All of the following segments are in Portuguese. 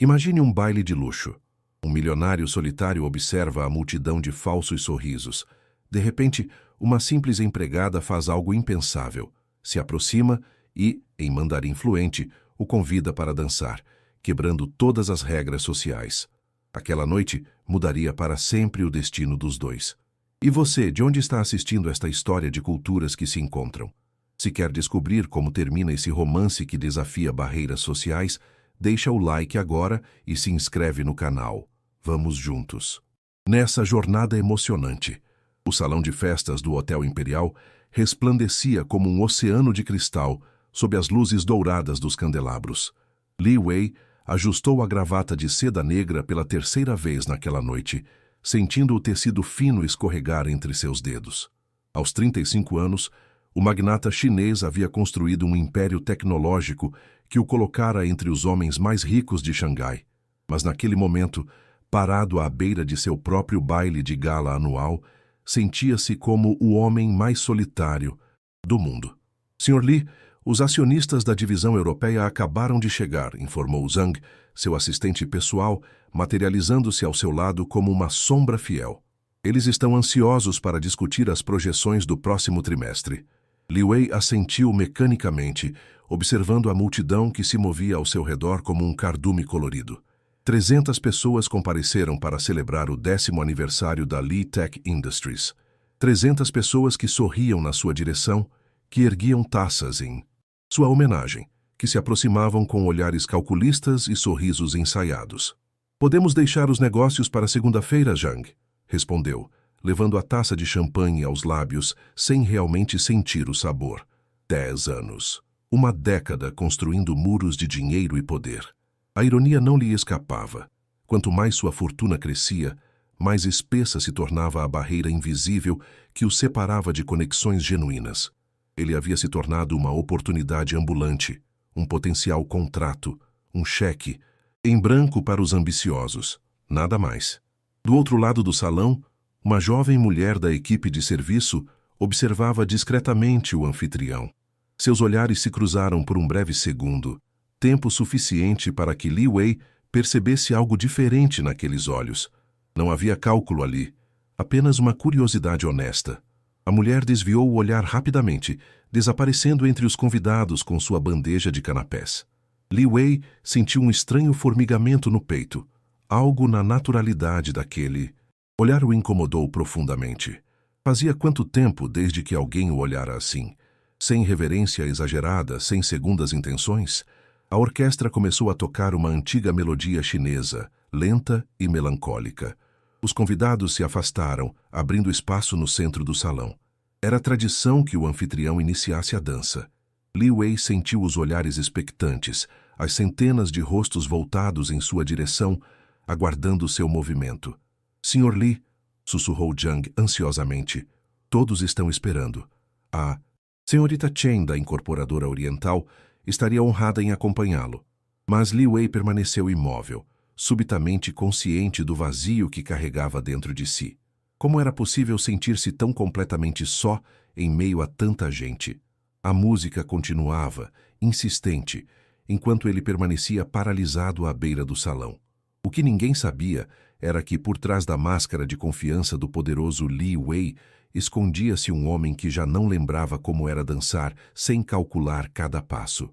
Imagine um baile de luxo. Um milionário solitário observa a multidão de falsos sorrisos. De repente, uma simples empregada faz algo impensável. Se aproxima e, em mandarim fluente, o convida para dançar, quebrando todas as regras sociais. Aquela noite mudaria para sempre o destino dos dois. E você, de onde está assistindo esta história de culturas que se encontram? Se quer descobrir como termina esse romance que desafia barreiras sociais, deixa o like agora e se inscreve no canal. Vamos juntos. Nessa jornada emocionante, o salão de festas do Hotel Imperial resplandecia como um oceano de cristal sob as luzes douradas dos candelabros. Li Wei ajustou a gravata de seda negra pela terceira vez naquela noite, sentindo o tecido fino escorregar entre seus dedos. Aos 35 anos, o magnata chinês havia construído um império tecnológico que o colocara entre os homens mais ricos de Xangai. Mas naquele momento, parado à beira de seu próprio baile de gala anual, sentia-se como o homem mais solitário do mundo. Sr. Li, os acionistas da divisão europeia acabaram de chegar, informou Zhang, seu assistente pessoal, materializando-se ao seu lado como uma sombra fiel. Eles estão ansiosos para discutir as projeções do próximo trimestre. Li Wei assentiu mecanicamente, observando a multidão que se movia ao seu redor como um cardume colorido. 300 pessoas compareceram para celebrar o 10º aniversário da Li Tech Industries. 300 pessoas que sorriam na sua direção, que erguiam taças em sua homenagem, que se aproximavam com olhares calculistas e sorrisos ensaiados. Podemos deixar os negócios para segunda-feira, Zhang, respondeu, levando a taça de champanhe aos lábios sem realmente sentir o sabor. 10 anos. Uma década construindo muros de dinheiro e poder. A ironia não lhe escapava. Quanto mais sua fortuna crescia, mais espessa se tornava a barreira invisível que o separava de conexões genuínas. Ele havia se tornado uma oportunidade ambulante, um potencial contrato, um cheque, em branco para os ambiciosos, nada mais. Do outro lado do salão, uma jovem mulher da equipe de serviço observava discretamente o anfitrião. Seus olhares se cruzaram por um breve segundo, tempo suficiente para que Li Wei percebesse algo diferente naqueles olhos. Não havia cálculo ali, apenas uma curiosidade honesta. A mulher desviou o olhar rapidamente, desaparecendo entre os convidados com sua bandeja de canapés. Li Wei sentiu um estranho formigamento no peito. Algo na naturalidade daquele olhar o incomodou profundamente. Fazia quanto tempo desde que alguém o olhara assim? Sem reverência exagerada, sem segundas intenções? A orquestra começou a tocar uma antiga melodia chinesa, lenta e melancólica. Os convidados se afastaram, abrindo espaço no centro do salão. Era tradição que o anfitrião iniciasse a dança. Li Wei sentiu os olhares expectantes, as centenas de rostos voltados em sua direção, aguardando seu movimento. Sr. Li, sussurrou Zhang ansiosamente, todos estão esperando. A senhorita Chen, da incorporadora oriental, estaria honrada em acompanhá-lo. Mas Li Wei permaneceu imóvel, subitamente consciente do vazio que carregava dentro de si. Como era possível sentir-se tão completamente só em meio a tanta gente? A música continuava, insistente, enquanto ele permanecia paralisado à beira do salão. O que ninguém sabia era que, por trás da máscara de confiança do poderoso Li Wei, escondia-se um homem que já não lembrava como era dançar sem calcular cada passo.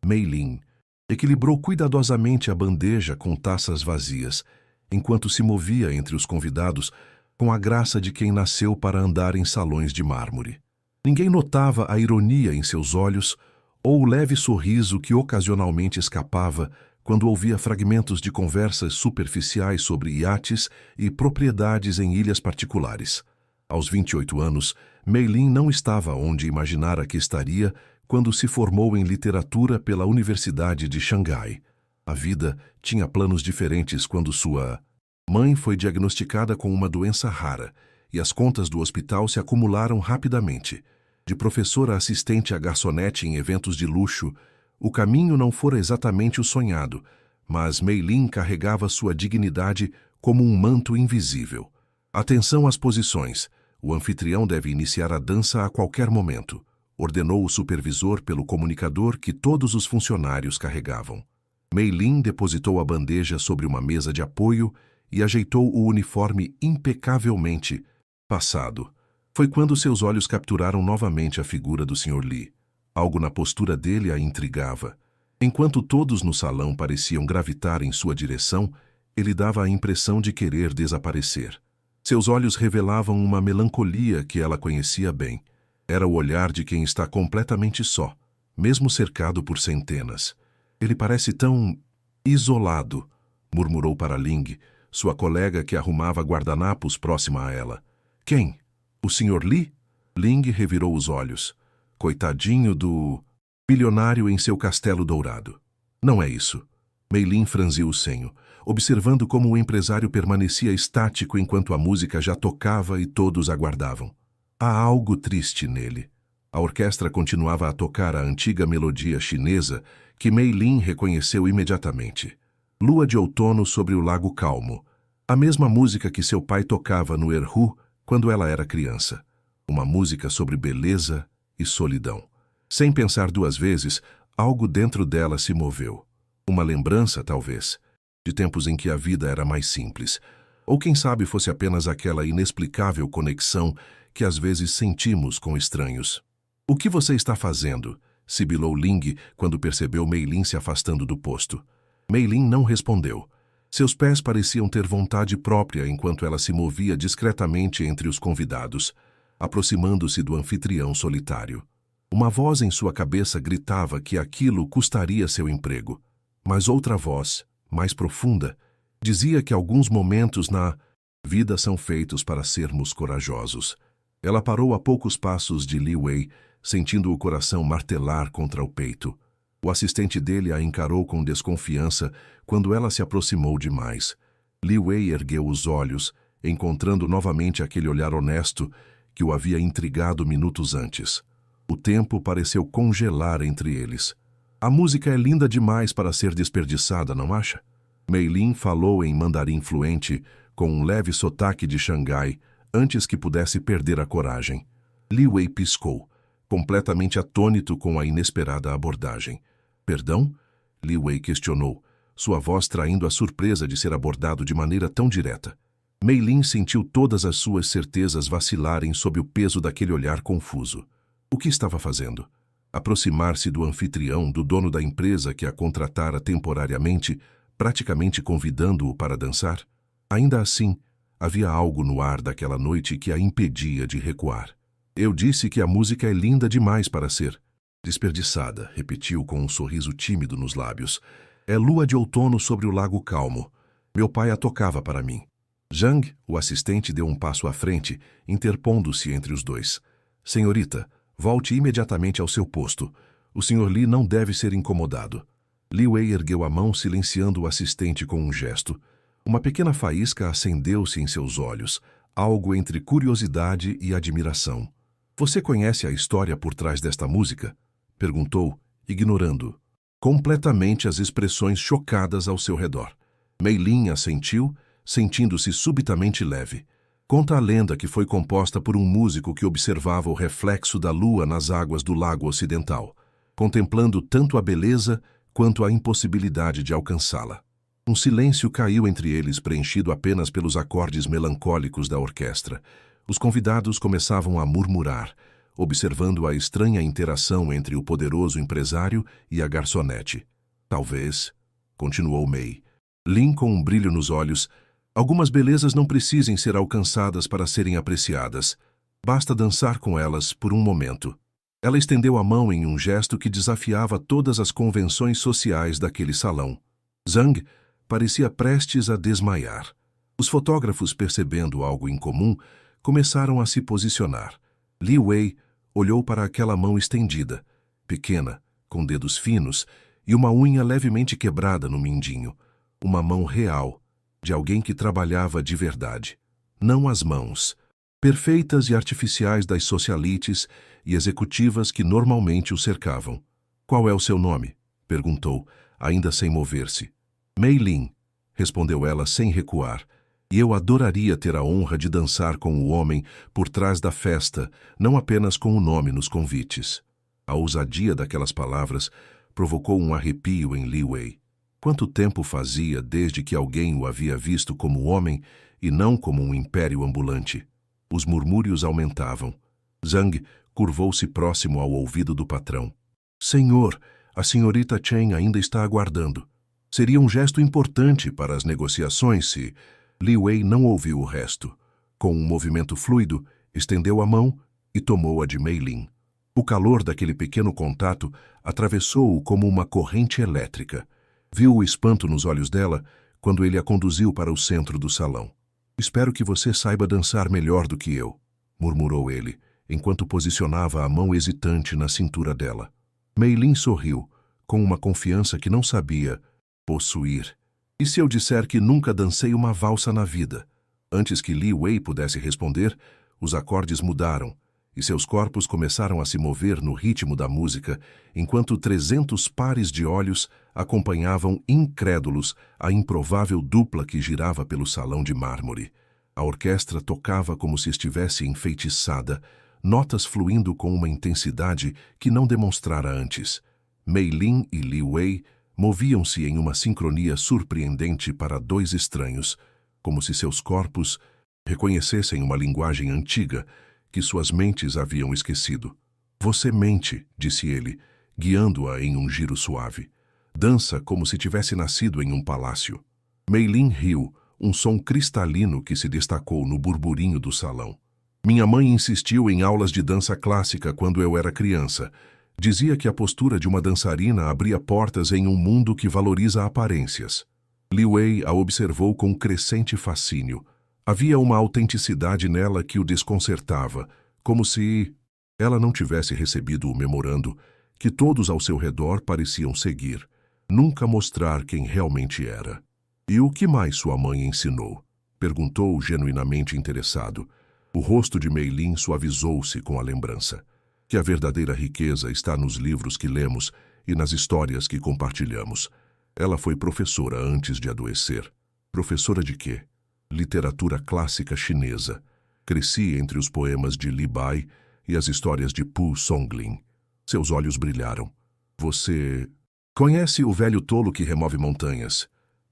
Mei Lin equilibrou cuidadosamente a bandeja com taças vazias, enquanto se movia entre os convidados com a graça de quem nasceu para andar em salões de mármore. Ninguém notava a ironia em seus olhos ou o leve sorriso que ocasionalmente escapava quando ouvia fragmentos de conversas superficiais sobre iates e propriedades em ilhas particulares. Aos 28 anos, Mei Lin não estava onde imaginara que estaria quando se formou em literatura pela Universidade de Xangai. A vida tinha planos diferentes quando sua mãe foi diagnosticada com uma doença rara e as contas do hospital se acumularam rapidamente. De professora assistente a garçonete em eventos de luxo, o caminho não fora exatamente o sonhado, mas Mei Lin carregava sua dignidade como um manto invisível. Atenção às posições. O anfitrião deve iniciar a dança a qualquer momento, ordenou o supervisor pelo comunicador que todos os funcionários carregavam. Mei Lin depositou a bandeja sobre uma mesa de apoio e ajeitou o uniforme impecavelmente. Passado. Foi quando seus olhos capturaram novamente a figura do Sr. Li. Algo na postura dele a intrigava. Enquanto todos no salão pareciam gravitar em sua direção, ele dava a impressão de querer desaparecer. Seus olhos revelavam uma melancolia que ela conhecia bem. Era o olhar de quem está completamente só, mesmo cercado por centenas. Ele parece tão isolado, murmurou para Ling, sua colega que arrumava guardanapos próxima a ela. Quem? O Sr. Li? Ling revirou os olhos. Coitadinho do bilionário em seu castelo dourado. Não é isso. Mei Lin franziu o senho, observando como o empresário permanecia estático enquanto a música já tocava e todos aguardavam. Há algo triste nele. A orquestra continuava a tocar a antiga melodia chinesa que Mei Lin reconheceu imediatamente. Lua de outono sobre o lago calmo. A mesma música que seu pai tocava no Erhu quando ela era criança. Uma música sobre beleza e solidão. Sem pensar duas vezes, algo dentro dela se moveu. Uma lembrança, talvez, de tempos em que a vida era mais simples. Ou quem sabe fosse apenas aquela inexplicável conexão que às vezes sentimos com estranhos. O que você está fazendo? Sibilou Ling quando percebeu Mei Lin se afastando do posto. Mei Lin não respondeu. Seus pés pareciam ter vontade própria enquanto ela se movia discretamente entre os convidados, aproximando-se do anfitrião solitário. Uma voz em sua cabeça gritava que aquilo custaria seu emprego. Mas outra voz, mais profunda, dizia que alguns momentos na vida são feitos para sermos corajosos. Ela parou a poucos passos de Li Wei, sentindo o coração martelar contra o peito. O assistente dele a encarou com desconfiança quando ela se aproximou demais. Li Wei ergueu os olhos, encontrando novamente aquele olhar honesto que o havia intrigado minutos antes. O tempo pareceu congelar entre eles. A música é linda demais para ser desperdiçada, não acha? Mei Lin falou em mandarim fluente, com um leve sotaque de Xangai, antes que pudesse perder a coragem. Li Wei piscou, completamente atônito com a inesperada abordagem. Perdão? Li Wei questionou, sua voz traindo a surpresa de ser abordado de maneira tão direta. Mei Lin sentiu todas as suas certezas vacilarem sob o peso daquele olhar confuso. O que estava fazendo? Aproximar-se do anfitrião, do dono da empresa que a contratara temporariamente, praticamente convidando-o para dançar? Ainda assim, havia algo no ar daquela noite que a impedia de recuar. Eu disse que a música é linda demais para ser desperdiçada, repetiu com um sorriso tímido nos lábios. É lua de outono sobre o lago calmo. Meu pai a tocava para mim. Zhang, o assistente, deu um passo à frente, interpondo-se entre os dois. Senhorita, volte imediatamente ao seu posto. O Sr. Li não deve ser incomodado. Li Wei ergueu a mão, silenciando o assistente com um gesto. Uma pequena faísca acendeu-se em seus olhos, algo entre curiosidade e admiração. Você conhece a história por trás desta música? Perguntou, ignorando completamente as expressões chocadas ao seu redor. Mei Lin assentiu, sentindo-se subitamente leve. Conta a lenda que foi composta por um músico que observava o reflexo da lua nas águas do lago ocidental, contemplando tanto a beleza quanto a impossibilidade de alcançá-la. Um silêncio caiu entre eles, preenchido apenas pelos acordes melancólicos da orquestra. Os convidados começavam a murmurar, observando a estranha interação entre o poderoso empresário e a garçonete. Talvez, continuou Mei Lin com um brilho nos olhos, algumas belezas não precisem ser alcançadas para serem apreciadas. Basta dançar com elas por um momento. Ela estendeu a mão em um gesto que desafiava todas as convenções sociais daquele salão. Zhang parecia prestes a desmaiar. Os fotógrafos, percebendo algo incomum, começaram a se posicionar. Li Wei olhou para aquela mão estendida, pequena, com dedos finos e uma unha levemente quebrada no mindinho. Uma mão real, de alguém que trabalhava de verdade. Não as mãos, perfeitas e artificiais das socialites e executivas que normalmente o cercavam. Qual é o seu nome? Perguntou, ainda sem mover-se. Mei Lin, respondeu ela sem recuar, e eu adoraria ter a honra de dançar com o homem por trás da festa, não apenas com o nome nos convites. A ousadia daquelas palavras provocou um arrepio em Li Wei. Quanto tempo fazia desde que alguém o havia visto como homem e não como um império ambulante? Os murmúrios aumentavam. Zhang curvou-se próximo ao ouvido do patrão. Senhor, a senhorita Chen ainda está aguardando. Seria um gesto importante para as negociações se... Li Wei não ouviu o resto. Com um movimento fluido, estendeu a mão e tomou-a de Mei Lin. O calor daquele pequeno contato atravessou-o como uma corrente elétrica. Viu o espanto nos olhos dela quando ele a conduziu para o centro do salão. Espero que você saiba dançar melhor do que eu, murmurou ele, enquanto posicionava a mão hesitante na cintura dela. Mei Lin sorriu, com uma confiança que não sabia possuir. E se eu disser que nunca dancei uma valsa na vida? Antes que Li Wei pudesse responder, os acordes mudaram, e seus corpos começaram a se mover no ritmo da música, enquanto 300 pares de olhos acompanhavam incrédulos a improvável dupla que girava pelo salão de mármore. A orquestra tocava como se estivesse enfeitiçada, notas fluindo com uma intensidade que não demonstrara antes. Mei Lin e Li Wei moviam-se em uma sincronia surpreendente para dois estranhos, como se seus corpos reconhecessem uma linguagem antiga que suas mentes haviam esquecido. Você mente, disse ele, guiando-a em um giro suave. Dança como se tivesse nascido em um palácio. Mei Lin riu, um som cristalino que se destacou no burburinho do salão. Minha mãe insistiu em aulas de dança clássica quando eu era criança. Dizia que a postura de uma dançarina abria portas em um mundo que valoriza aparências. Li Wei a observou com crescente fascínio. Havia uma autenticidade nela que o desconcertava, como se ela não tivesse recebido o memorando que todos ao seu redor pareciam seguir, nunca mostrar quem realmente era. E o que mais sua mãe ensinou? Perguntou genuinamente interessado. O rosto de Mei Lin suavizou-se com a lembrança. Que a verdadeira riqueza está nos livros que lemos e nas histórias que compartilhamos. Ela foi professora antes de adoecer. Professora de quê? Literatura clássica chinesa. Cresci entre os poemas de Li Bai e as histórias de Pu Songlin. Seus olhos brilharam. Você conhece o velho tolo que remove montanhas?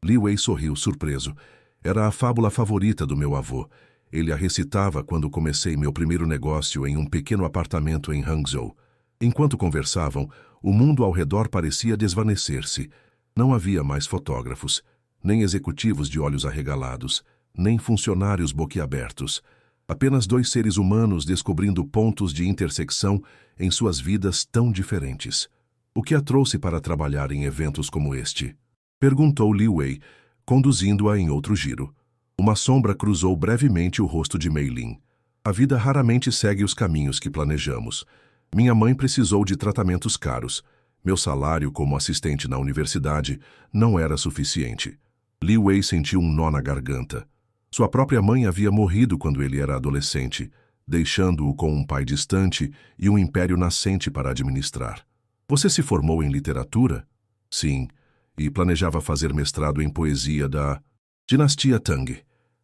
Li Wei sorriu, surpreso. Era a fábula favorita do meu avô. Ele a recitava quando comecei meu primeiro negócio em um pequeno apartamento em Hangzhou. Enquanto conversavam, o mundo ao redor parecia desvanecer-se. Não havia mais fotógrafos, nem executivos de olhos arregalados, nem funcionários boquiabertos. Apenas dois seres humanos descobrindo pontos de intersecção em suas vidas tão diferentes. O que a trouxe para trabalhar em eventos como este? Perguntou Li Wei, conduzindo-a em outro giro. Uma sombra cruzou brevemente o rosto de Mei Lin. A vida raramente segue os caminhos que planejamos. Minha mãe precisou de tratamentos caros. Meu salário como assistente na universidade não era suficiente. Li Wei sentiu um nó na garganta. Sua própria mãe havia morrido quando ele era adolescente, deixando-o com um pai distante e um império nascente para administrar. Você se formou em literatura? Sim, e planejava fazer mestrado em poesia da dinastia Tang.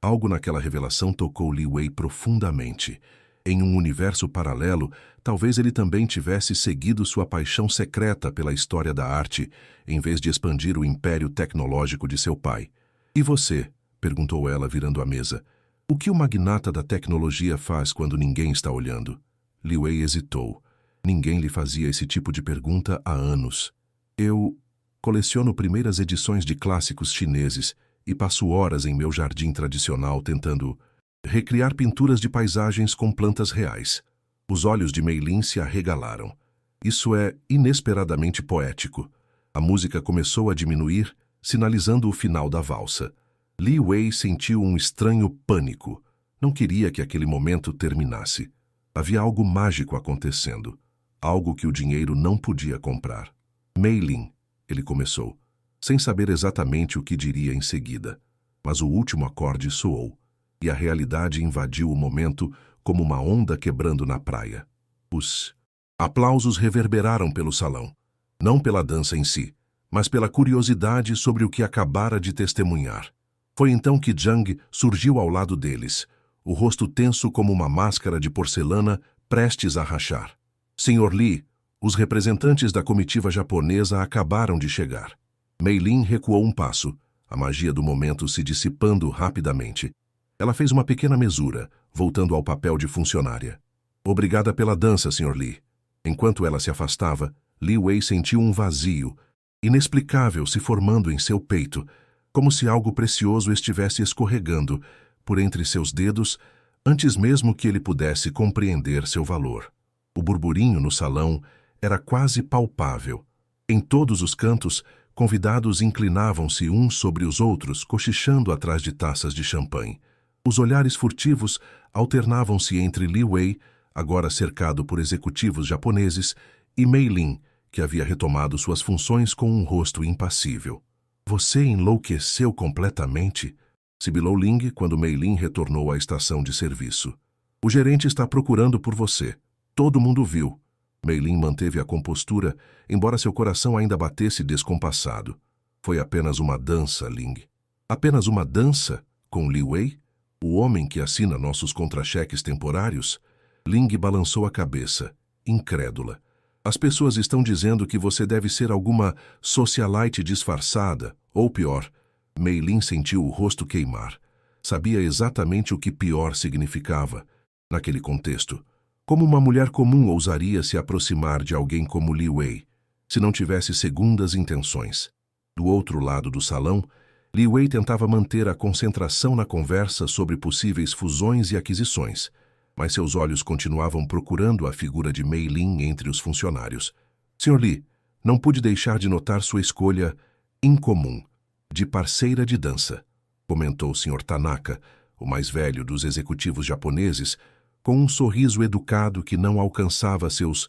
Algo naquela revelação tocou Li Wei profundamente. Em um universo paralelo, talvez ele também tivesse seguido sua paixão secreta pela história da arte, em vez de expandir o império tecnológico de seu pai. E você? Perguntou ela, virando a mesa. O que o magnata da tecnologia faz quando ninguém está olhando? Li Wei hesitou. Ninguém lhe fazia esse tipo de pergunta há anos. Eu coleciono primeiras edições de clássicos chineses e passo horas em meu jardim tradicional tentando recriar pinturas de paisagens com plantas reais. Os olhos de Mei Lin se arregalaram. Isso é inesperadamente poético. A música começou a diminuir, sinalizando o final da valsa. Li Wei sentiu um estranho pânico. Não queria que aquele momento terminasse. Havia algo mágico acontecendo. Algo que o dinheiro não podia comprar. Mei Lin, ele começou, sem saber exatamente o que diria em seguida. Mas o último acorde soou, e a realidade invadiu o momento como uma onda quebrando na praia. Os aplausos reverberaram pelo salão, não pela dança em si, mas pela curiosidade sobre o que acabara de testemunhar. Foi então que Zhang surgiu ao lado deles, o rosto tenso como uma máscara de porcelana prestes a rachar. Sr. Li, os representantes da comitiva japonesa acabaram de chegar. Mei Lin recuou um passo, a magia do momento se dissipando rapidamente. Ela fez uma pequena mesura, voltando ao papel de funcionária. Obrigada pela dança, Sr. Li. Enquanto ela se afastava, Li Wei sentiu um vazio, inexplicável se formando em seu peito, como se algo precioso estivesse escorregando por entre seus dedos, antes mesmo que ele pudesse compreender seu valor. O burburinho no salão era quase palpável. Em todos os cantos, convidados inclinavam-se uns sobre os outros, cochichando atrás de taças de champanhe. Os olhares furtivos alternavam-se entre Li Wei, agora cercado por executivos japoneses, e Mei Lin, que havia retomado suas funções com um rosto impassível. Você enlouqueceu completamente? Sibilou Ling quando Mei Lin retornou à estação de serviço. O gerente está procurando por você. Todo mundo viu. Mei Lin manteve a compostura, embora seu coração ainda batesse descompassado. Foi apenas uma dança, Ling. Apenas uma dança? Com Li Wei? O homem que assina nossos contra-cheques temporários? Ling balançou a cabeça, incrédula. As pessoas estão dizendo que você deve ser alguma socialite disfarçada, ou pior. Mei Lin sentiu o rosto queimar. Sabia exatamente o que pior significava, naquele contexto. Como uma mulher comum ousaria se aproximar de alguém como Li Wei, se não tivesse segundas intenções? Do outro lado do salão, Li Wei tentava manter a concentração na conversa sobre possíveis fusões e aquisições, mas seus olhos continuavam procurando a figura de Mei Lin entre os funcionários. Sr. Li, não pude deixar de notar sua escolha incomum, de parceira de dança, comentou o Sr. Tanaka, o mais velho dos executivos japoneses, com um sorriso educado que não alcançava seus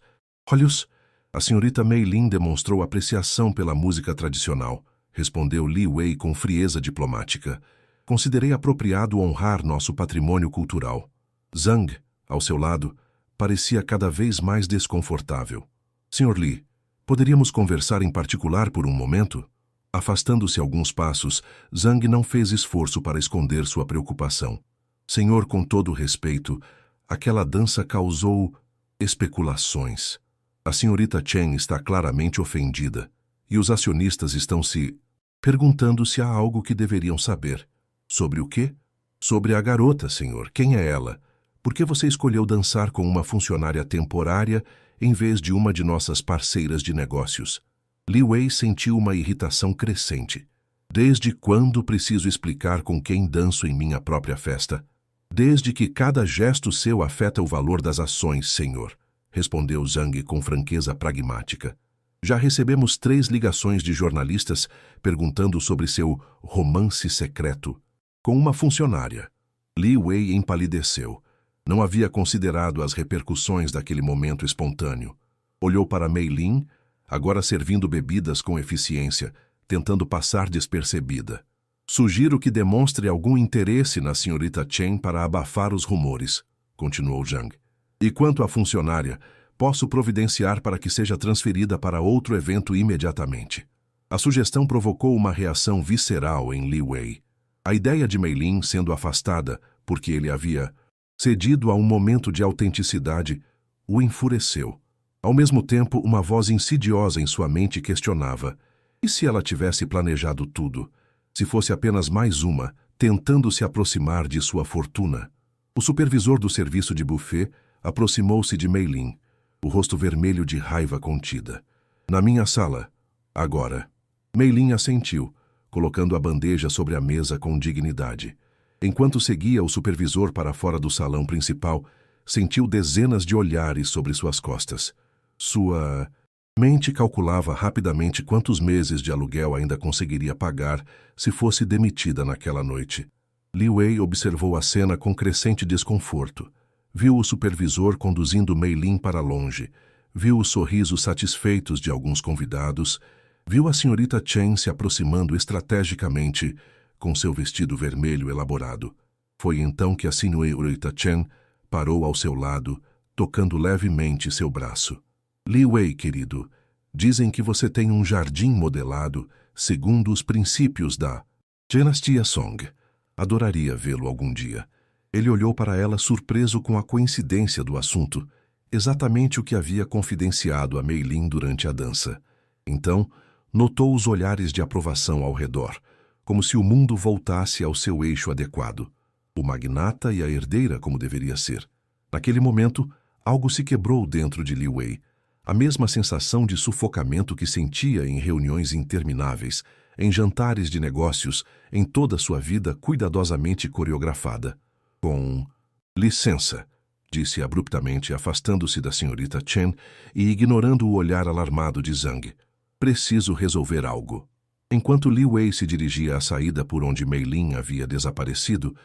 olhos. A senhorita Mei Lin demonstrou apreciação pela música tradicional, respondeu Li Wei com frieza diplomática. Considerei apropriado honrar nosso patrimônio cultural. Zhang, ao seu lado, parecia cada vez mais desconfortável. Sr. Li, poderíamos conversar em particular por um momento? Afastando-se alguns passos, Zhang não fez esforço para esconder sua preocupação. Senhor, com todo respeito, aquela dança causou especulações. A senhorita Chen está claramente ofendida, e os acionistas estão se perguntando se há algo que deveriam saber. Sobre o quê? Sobre a garota, senhor. Quem é ela? Por que você escolheu dançar com uma funcionária temporária em vez de uma de nossas parceiras de negócios? Li Wei sentiu uma irritação crescente. Desde quando preciso explicar com quem danço em minha própria festa? Desde que cada gesto seu afeta o valor das ações, senhor, respondeu Zhang com franqueza pragmática. Já recebemos 3 ligações de jornalistas perguntando sobre seu romance secreto com uma funcionária. Li Wei empalideceu. Não havia considerado as repercussões daquele momento espontâneo. Olhou para Mei Lin, agora servindo bebidas com eficiência, tentando passar despercebida. Sugiro que demonstre algum interesse na senhorita Chen para abafar os rumores, continuou Zhang. E quanto à funcionária, posso providenciar para que seja transferida para outro evento imediatamente. A sugestão provocou uma reação visceral em Li Wei. A ideia de Mei Lin sendo afastada porque ele havia cedido a um momento de autenticidade o enfureceu. Ao mesmo tempo, uma voz insidiosa em sua mente questionava: e se ela tivesse planejado tudo? Se fosse apenas mais uma, tentando se aproximar de sua fortuna? O supervisor do serviço de buffet aproximou-se de Mei Lin, o rosto vermelho de raiva contida. Na minha sala, agora. Mei Lin assentiu, colocando a bandeja sobre a mesa com dignidade. Enquanto seguia o supervisor para fora do salão principal, sentiu dezenas de olhares sobre suas costas. Sua mente calculava rapidamente quantos meses de aluguel ainda conseguiria pagar se fosse demitida naquela noite. Li Wei observou a cena com crescente desconforto. Viu o supervisor conduzindo Mei Lin para longe. Viu os sorrisos satisfeitos de alguns convidados. Viu a senhorita Chen se aproximando estrategicamente com seu vestido vermelho elaborado. Foi então que a senhorita Chen parou ao seu lado, tocando levemente seu braço. Li Wei, querido, dizem que você tem um jardim modelado segundo os princípios da dinastia Song. Adoraria vê-lo algum dia. Ele olhou para ela surpreso com a coincidência do assunto, exatamente o que havia confidenciado a Mei Lin durante a dança. Então, notou os olhares de aprovação ao redor, como se o mundo voltasse ao seu eixo adequado. O magnata e a herdeira como deveria ser. Naquele momento, algo se quebrou dentro de Li Wei. A mesma sensação de sufocamento que sentia em reuniões intermináveis, em jantares de negócios, em toda a sua vida cuidadosamente coreografada. Com licença, disse abruptamente, afastando-se da senhorita Chen e ignorando o olhar alarmado de Zhang. Preciso resolver algo. Enquanto Li Wei se dirigia à saída por onde Mei Lin havia desaparecido,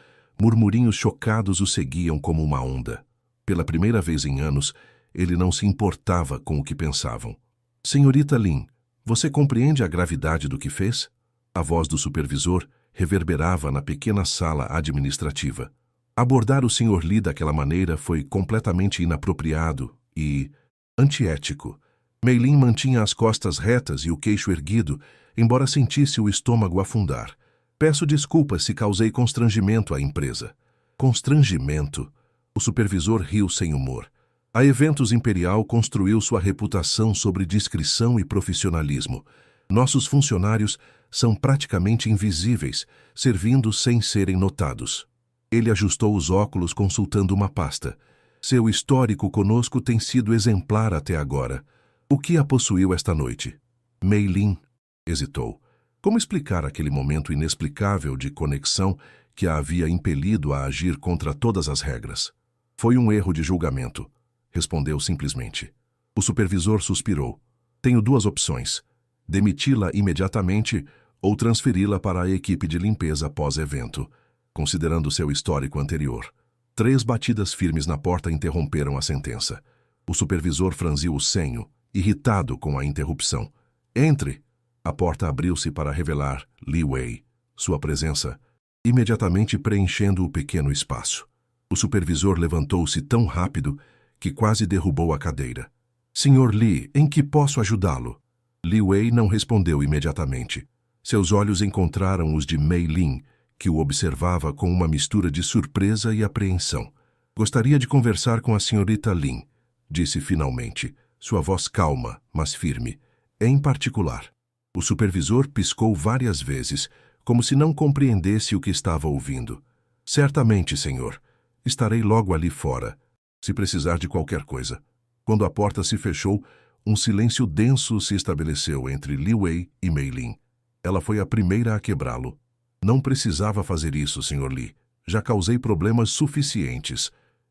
murmurinhos chocados o seguiam como uma onda. Pela primeira vez em anos, ele não se importava com o que pensavam. Senhorita Lin, você compreende a gravidade do que fez? A voz do supervisor reverberava na pequena sala administrativa. Abordar o Sr. Li daquela maneira foi completamente inapropriado e antiético. Mei Lin mantinha as costas retas e o queixo erguido, embora sentisse o estômago afundar. Peço desculpas se causei constrangimento à empresa. Constrangimento? O supervisor riu sem humor. A Eventos Imperial construiu sua reputação sobre discrição e profissionalismo. Nossos funcionários são praticamente invisíveis, servindo sem serem notados. Ele ajustou os óculos consultando uma pasta. Seu histórico conosco tem sido exemplar até agora. O que a possuiu esta noite? Mei Lin hesitou. Como explicar aquele momento inexplicável de conexão que a havia impelido a agir contra todas as regras? Foi um erro de julgamento, respondeu simplesmente. O supervisor suspirou. Tenho duas opções: demiti-la imediatamente ou transferi-la para a equipe de limpeza pós-evento, considerando seu histórico anterior. 3 batidas firmes na porta interromperam a sentença. O supervisor franziu o senho, irritado com a interrupção. Entre! A porta abriu-se para revelar Li Wei, sua presença, imediatamente preenchendo o pequeno espaço. O supervisor levantou-se tão rápido que quase derrubou a cadeira. Sr. Li, em que posso ajudá-lo? Li Wei não respondeu imediatamente. Seus olhos encontraram os de Mei Lin, que o observava com uma mistura de surpresa e apreensão. Gostaria de conversar com a senhorita Lin, disse finalmente, sua voz calma, mas firme. Em particular. O supervisor piscou várias vezes, como se não compreendesse o que estava ouvindo. Certamente, senhor. Estarei logo ali fora, se precisar de qualquer coisa. Quando a porta se fechou, um silêncio denso se estabeleceu entre Li Wei e Mei Lin. Ela foi a primeira a quebrá-lo. Não precisava fazer isso, Sr. Li. Já causei problemas suficientes.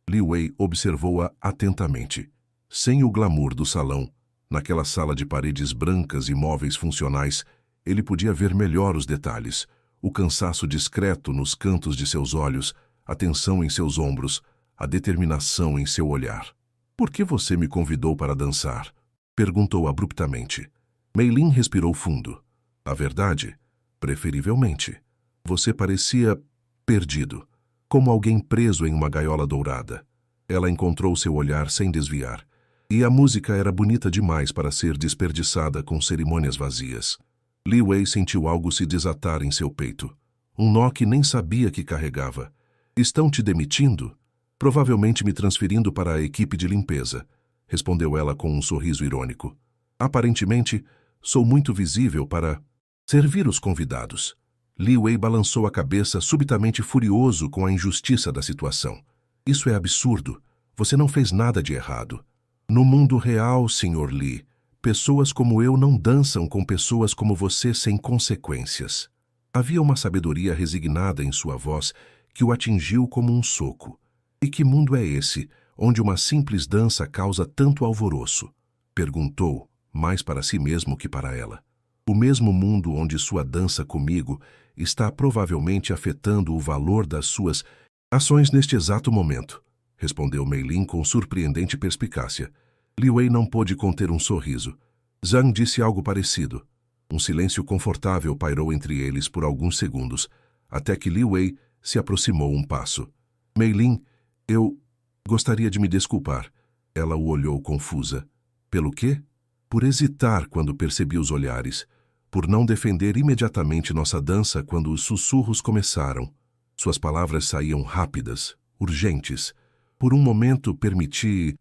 Li Wei observou-a atentamente. Sem o glamour do salão, naquela sala de paredes brancas e móveis funcionais, ele podia ver melhor os detalhes. O cansaço discreto nos cantos de seus olhos, a tensão em seus ombros, a determinação em seu olhar. Por que você me convidou para dançar? Perguntou abruptamente. Mei Lin respirou fundo. A verdade, preferivelmente. Você parecia perdido, como alguém preso em uma gaiola dourada. Ela encontrou seu olhar sem desviar. E a música era bonita demais para ser desperdiçada com cerimônias vazias. Li Wei sentiu algo se desatar em seu peito. Um nó que nem sabia que carregava. Estão te demitindo? Provavelmente me transferindo para a equipe de limpeza, respondeu ela com um sorriso irônico. Aparentemente, sou muito visível para servir os convidados. Li Wei balançou a cabeça subitamente furioso com a injustiça da situação. Isso é absurdo. Você não fez nada de errado. No mundo real, Sr. Li, pessoas como eu não dançam com pessoas como você sem consequências. Havia uma sabedoria resignada em sua voz que o atingiu como um soco. E que mundo é esse, onde uma simples dança causa tanto alvoroço? Perguntou, mais para si mesmo que para ela. O mesmo mundo onde sua dança comigo está provavelmente afetando o valor das suas ações neste exato momento, respondeu Mei Lin com surpreendente perspicácia. Li Wei não pôde conter um sorriso. Zhang disse algo parecido. Um silêncio confortável pairou entre eles por alguns segundos, até que Li Wei se aproximou um passo. Mei Lin, eu gostaria de me desculpar. Ela o olhou confusa. Pelo quê? Por hesitar quando percebi os olhares, por não defender imediatamente nossa dança quando os sussurros começaram. Suas palavras saíam rápidas, urgentes. Por um momento permiti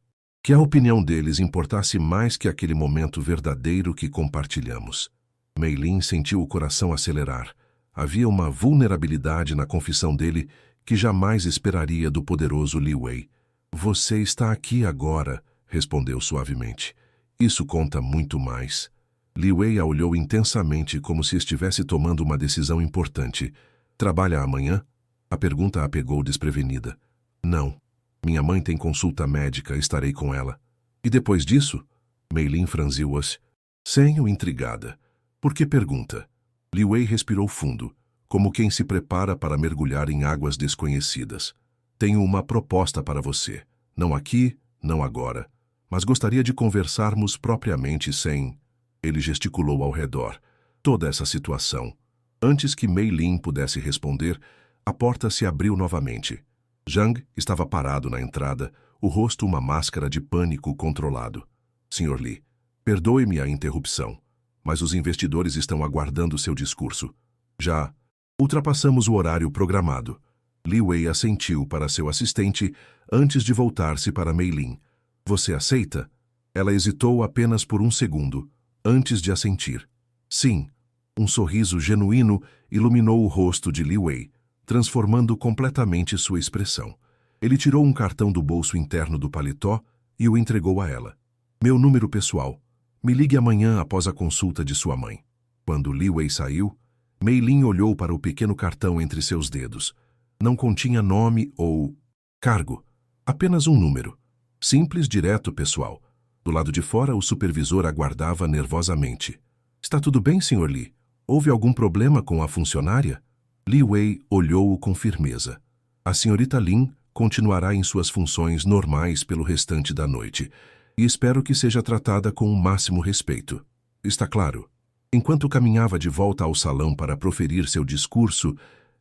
que a opinião deles importasse mais que aquele momento verdadeiro que compartilhamos. Mei Lin sentiu o coração acelerar. Havia uma vulnerabilidade na confissão dele que jamais esperaria do poderoso Li Wei. Você está aqui agora, respondeu suavemente. Isso conta muito mais. Li Wei a olhou intensamente como se estivesse tomando uma decisão importante. Trabalha amanhã? A pergunta a pegou desprevenida. Não. Minha mãe tem consulta médica, estarei com ela. E depois disso? Mei Lin franziu-as. Senho intrigada. Por que pergunta? Li Wei respirou fundo, como quem se prepara para mergulhar em águas desconhecidas. Tenho uma proposta para você. Não aqui, não agora. Mas gostaria de conversarmos propriamente sem... Ele gesticulou ao redor. Toda essa situação. Antes que Mei Lin pudesse responder, a porta se abriu novamente. Zhang estava parado na entrada, o rosto uma máscara de pânico controlado. Sr. Li, perdoe-me a interrupção, mas os investidores estão aguardando seu discurso. Já ultrapassamos o horário programado. Li Wei assentiu para seu assistente antes de voltar-se para Mei Lin. Você aceita? Ela hesitou apenas por um segundo, antes de assentir. Sim. Um sorriso genuíno iluminou o rosto de Li Wei, transformando completamente sua expressão. Ele tirou um cartão do bolso interno do paletó e o entregou a ela. Meu número pessoal. Me ligue amanhã após a consulta de sua mãe. Quando Li Wei saiu, Mei Lin olhou para o pequeno cartão entre seus dedos. Não continha nome ou cargo, apenas um número. Simples, direto, pessoal. Do lado de fora, o supervisor aguardava nervosamente. Está tudo bem, Sr. Li? Houve algum problema com a funcionária? Li Wei olhou-o com firmeza. A senhorita Lin continuará em suas funções normais pelo restante da noite, e espero que seja tratada com o máximo respeito. Está claro? Enquanto caminhava de volta ao salão para proferir seu discurso,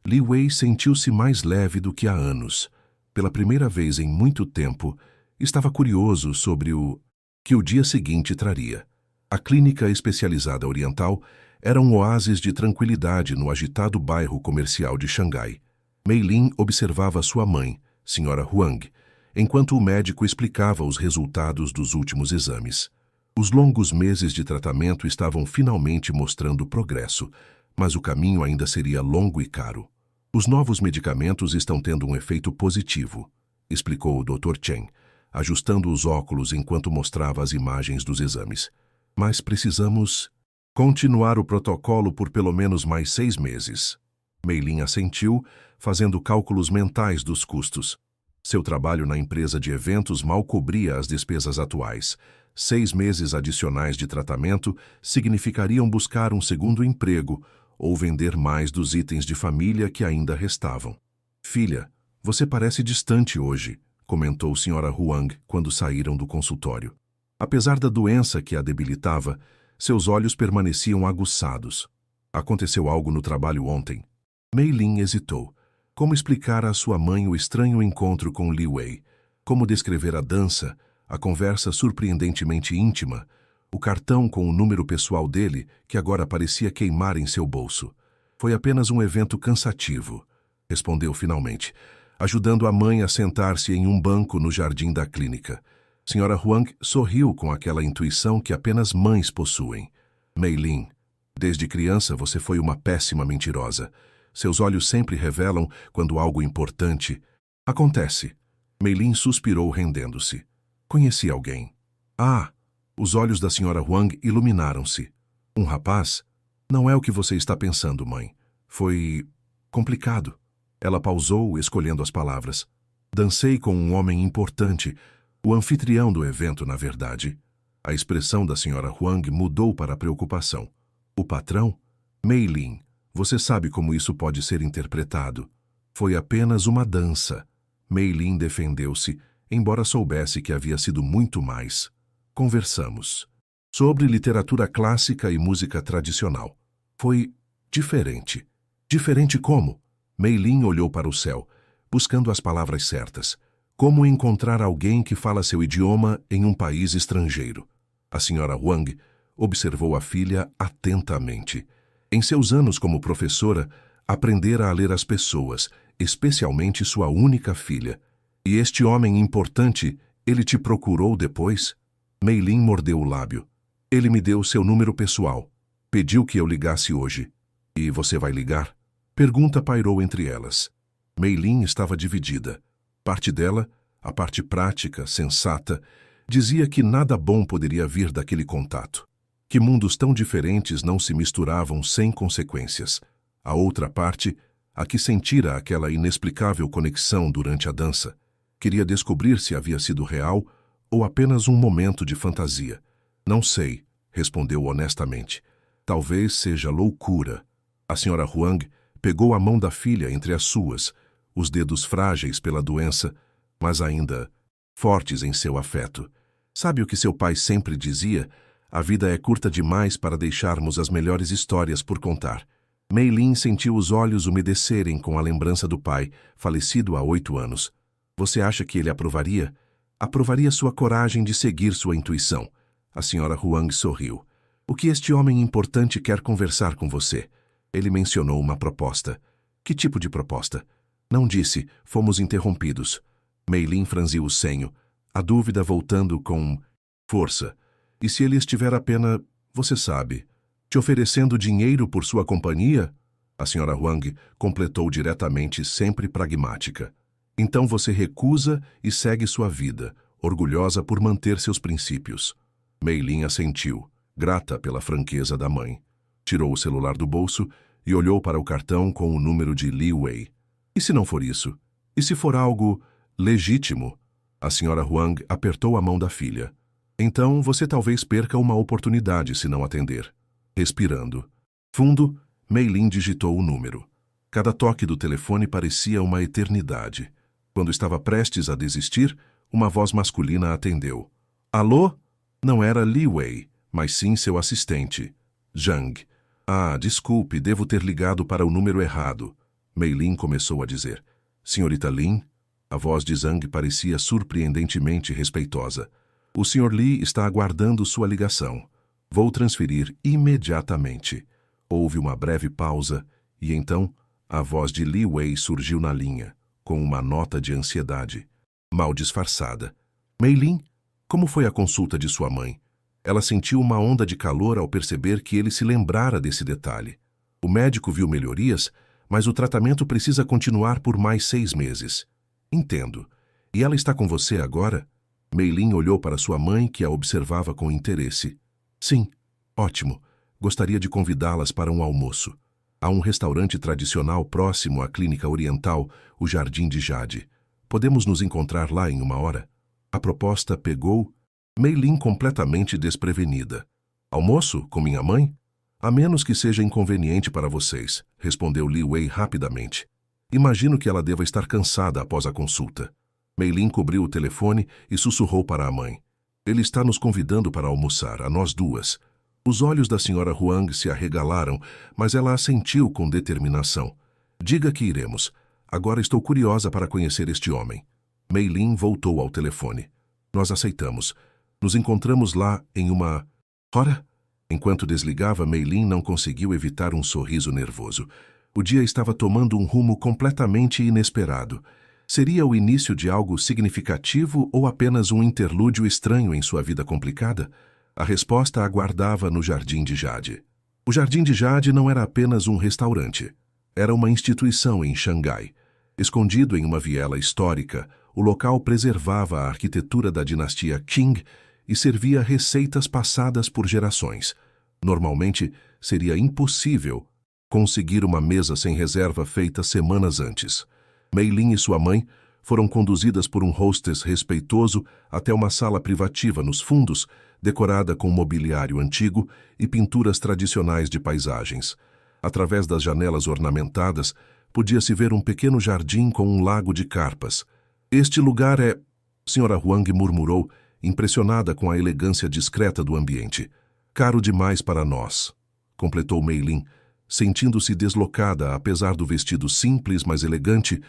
Li Wei sentiu-se mais leve do que há anos. Pela primeira vez em muito tempo, estava curioso sobre o que o dia seguinte traria. A clínica especializada oriental era um oásis de tranquilidade no agitado bairro comercial de Xangai. Mei Lin observava sua mãe, Sra. Huang, enquanto o médico explicava os resultados dos últimos exames. Os longos meses de tratamento estavam finalmente mostrando progresso, mas o caminho ainda seria longo e caro. Os novos medicamentos estão tendo um efeito positivo, explicou o Dr. Chen, ajustando os óculos enquanto mostrava as imagens dos exames. Mas precisamos continuar o protocolo por pelo menos mais 6 meses. Mei Lin assentiu, fazendo cálculos mentais dos custos. Seu trabalho na empresa de eventos mal cobria as despesas atuais. 6 meses adicionais de tratamento significariam buscar um segundo emprego ou vender mais dos itens de família que ainda restavam. Filha, você parece distante hoje, comentou Sra. Huang quando saíram do consultório. Apesar da doença que a debilitava, seus olhos permaneciam aguçados. Aconteceu algo no trabalho ontem. Mei Lin hesitou. Como explicar à sua mãe o estranho encontro com Li Wei? Como descrever a dança, a conversa surpreendentemente íntima, o cartão com o número pessoal dele, que agora parecia queimar em seu bolso? Foi apenas um evento cansativo, respondeu finalmente, ajudando a mãe a sentar-se em um banco no jardim da clínica. Sra. Huang sorriu com aquela intuição que apenas mães possuem. Mei Lin, desde criança você foi uma péssima mentirosa. Seus olhos sempre revelam quando algo importante acontece. Mei Lin suspirou rendendo-se. Conheci alguém. Ah! Os olhos da Sra. Huang iluminaram-se. Um rapaz? Não é o que você está pensando, mãe. Foi complicado. Ela pausou, escolhendo as palavras. Dancei com um homem importante, o anfitrião do evento, na verdade. A expressão da Sra. Huang mudou para a preocupação. O patrão? Mei Lin, você sabe como isso pode ser interpretado. Foi apenas uma dança. Mei Lin defendeu-se, embora soubesse que havia sido muito mais. Conversamos sobre literatura clássica e música tradicional. Foi diferente. Diferente como? Mei Lin olhou para o céu, buscando as palavras certas. Como encontrar alguém que fala seu idioma em um país estrangeiro? A Sra. Huang observou a filha atentamente. Em seus anos como professora, aprendera a ler as pessoas, especialmente sua única filha. E este homem importante, ele te procurou depois? Mei Lin mordeu o lábio. Ele me deu seu número pessoal. Pediu que eu ligasse hoje. E você vai ligar? Pergunta pairou entre elas. Mei Lin estava dividida. Parte dela, a parte prática, sensata, dizia que nada bom poderia vir daquele contato. Que mundos tão diferentes não se misturavam sem consequências. A outra parte, a que sentira aquela inexplicável conexão durante a dança, queria descobrir se havia sido real ou apenas um momento de fantasia. Não sei, respondeu honestamente. Talvez seja loucura. A senhora Huang pegou a mão da filha entre as suas, os dedos frágeis pela doença, mas ainda fortes em seu afeto. Sabe o que seu pai sempre dizia? A vida é curta demais para deixarmos as melhores histórias por contar. Mei Lin sentiu os olhos umedecerem com a lembrança do pai, falecido há 8 anos. Você acha que ele aprovaria? Aprovaria sua coragem de seguir sua intuição. A senhora Huang sorriu. O que este homem importante quer conversar com você? Ele mencionou uma proposta. Que tipo de proposta? Não disse, fomos interrompidos. Mei Lin franziu o senho, a dúvida voltando com força. E se ele estiver apenas, você sabe, te oferecendo dinheiro por sua companhia? A senhora Huang completou diretamente, sempre pragmática. Então você recusa e segue sua vida, orgulhosa por manter seus princípios. Mei Lin assentiu, grata pela franqueza da mãe. Tirou o celular do bolso e olhou para o cartão com o número de Li Wei. E se não for isso? E se for algo legítimo? A senhora Huang apertou a mão da filha. Então você talvez perca uma oportunidade se não atender. Respirando fundo, Mei Lin digitou o número. Cada toque do telefone parecia uma eternidade. Quando estava prestes a desistir, uma voz masculina atendeu. Alô? Não era Li Wei, mas sim seu assistente, Zhang. Ah, desculpe, devo ter ligado para o número errado. Mei Lin começou a dizer. Senhorita Lin? A voz de Zhang parecia surpreendentemente respeitosa. O Sr. Li está aguardando sua ligação. Vou transferir imediatamente. Houve uma breve pausa e então a voz de Li Wei surgiu na linha, com uma nota de ansiedade, mal disfarçada. Mei Lin, como foi a consulta de sua mãe? Ela sentiu uma onda de calor ao perceber que ele se lembrara desse detalhe. O médico viu melhorias, mas o tratamento precisa continuar por mais 6 meses. Entendo. E ela está com você agora? Mei Lin olhou para sua mãe, que a observava com interesse. Sim, ótimo. Gostaria de convidá-las para um almoço. Há um restaurante tradicional próximo à Clínica Oriental, o Jardim de Jade. Podemos nos encontrar lá em 1 hora? A proposta pegou Mei Lin completamente desprevenida. Almoço com minha mãe? A menos que seja inconveniente para vocês, respondeu Li Wei rapidamente. Imagino que ela deva estar cansada após a consulta. Mei Lin cobriu o telefone e sussurrou para a mãe. Ele está nos convidando para almoçar, a nós duas. Os olhos da senhora Huang se arregalaram, mas ela assentiu com determinação. Diga que iremos. Agora estou curiosa para conhecer este homem. Mei Lin voltou ao telefone. Nós aceitamos. Nos encontramos lá em 1 hora? Enquanto desligava, Mei Lin não conseguiu evitar um sorriso nervoso. O dia estava tomando um rumo completamente inesperado. Seria o início de algo significativo ou apenas um interlúdio estranho em sua vida complicada? A resposta aguardava no Jardim de Jade. O Jardim de Jade não era apenas um restaurante. Era uma instituição em Xangai. Escondido em uma viela histórica, o local preservava a arquitetura da dinastia Qing e servia receitas passadas por gerações. Normalmente, seria impossível conseguir uma mesa sem reserva feita semanas antes. Mei Lin e sua mãe foram conduzidas por um hostess respeitoso até uma sala privativa nos fundos, decorada com mobiliário antigo e pinturas tradicionais de paisagens. Através das janelas ornamentadas, podia-se ver um pequeno jardim com um lago de carpas. Este lugar é... Senhora Huang murmurou, impressionada com a elegância discreta do ambiente. Caro demais para nós, completou Mei Lin, sentindo-se deslocada apesar do vestido simples, mas elegante,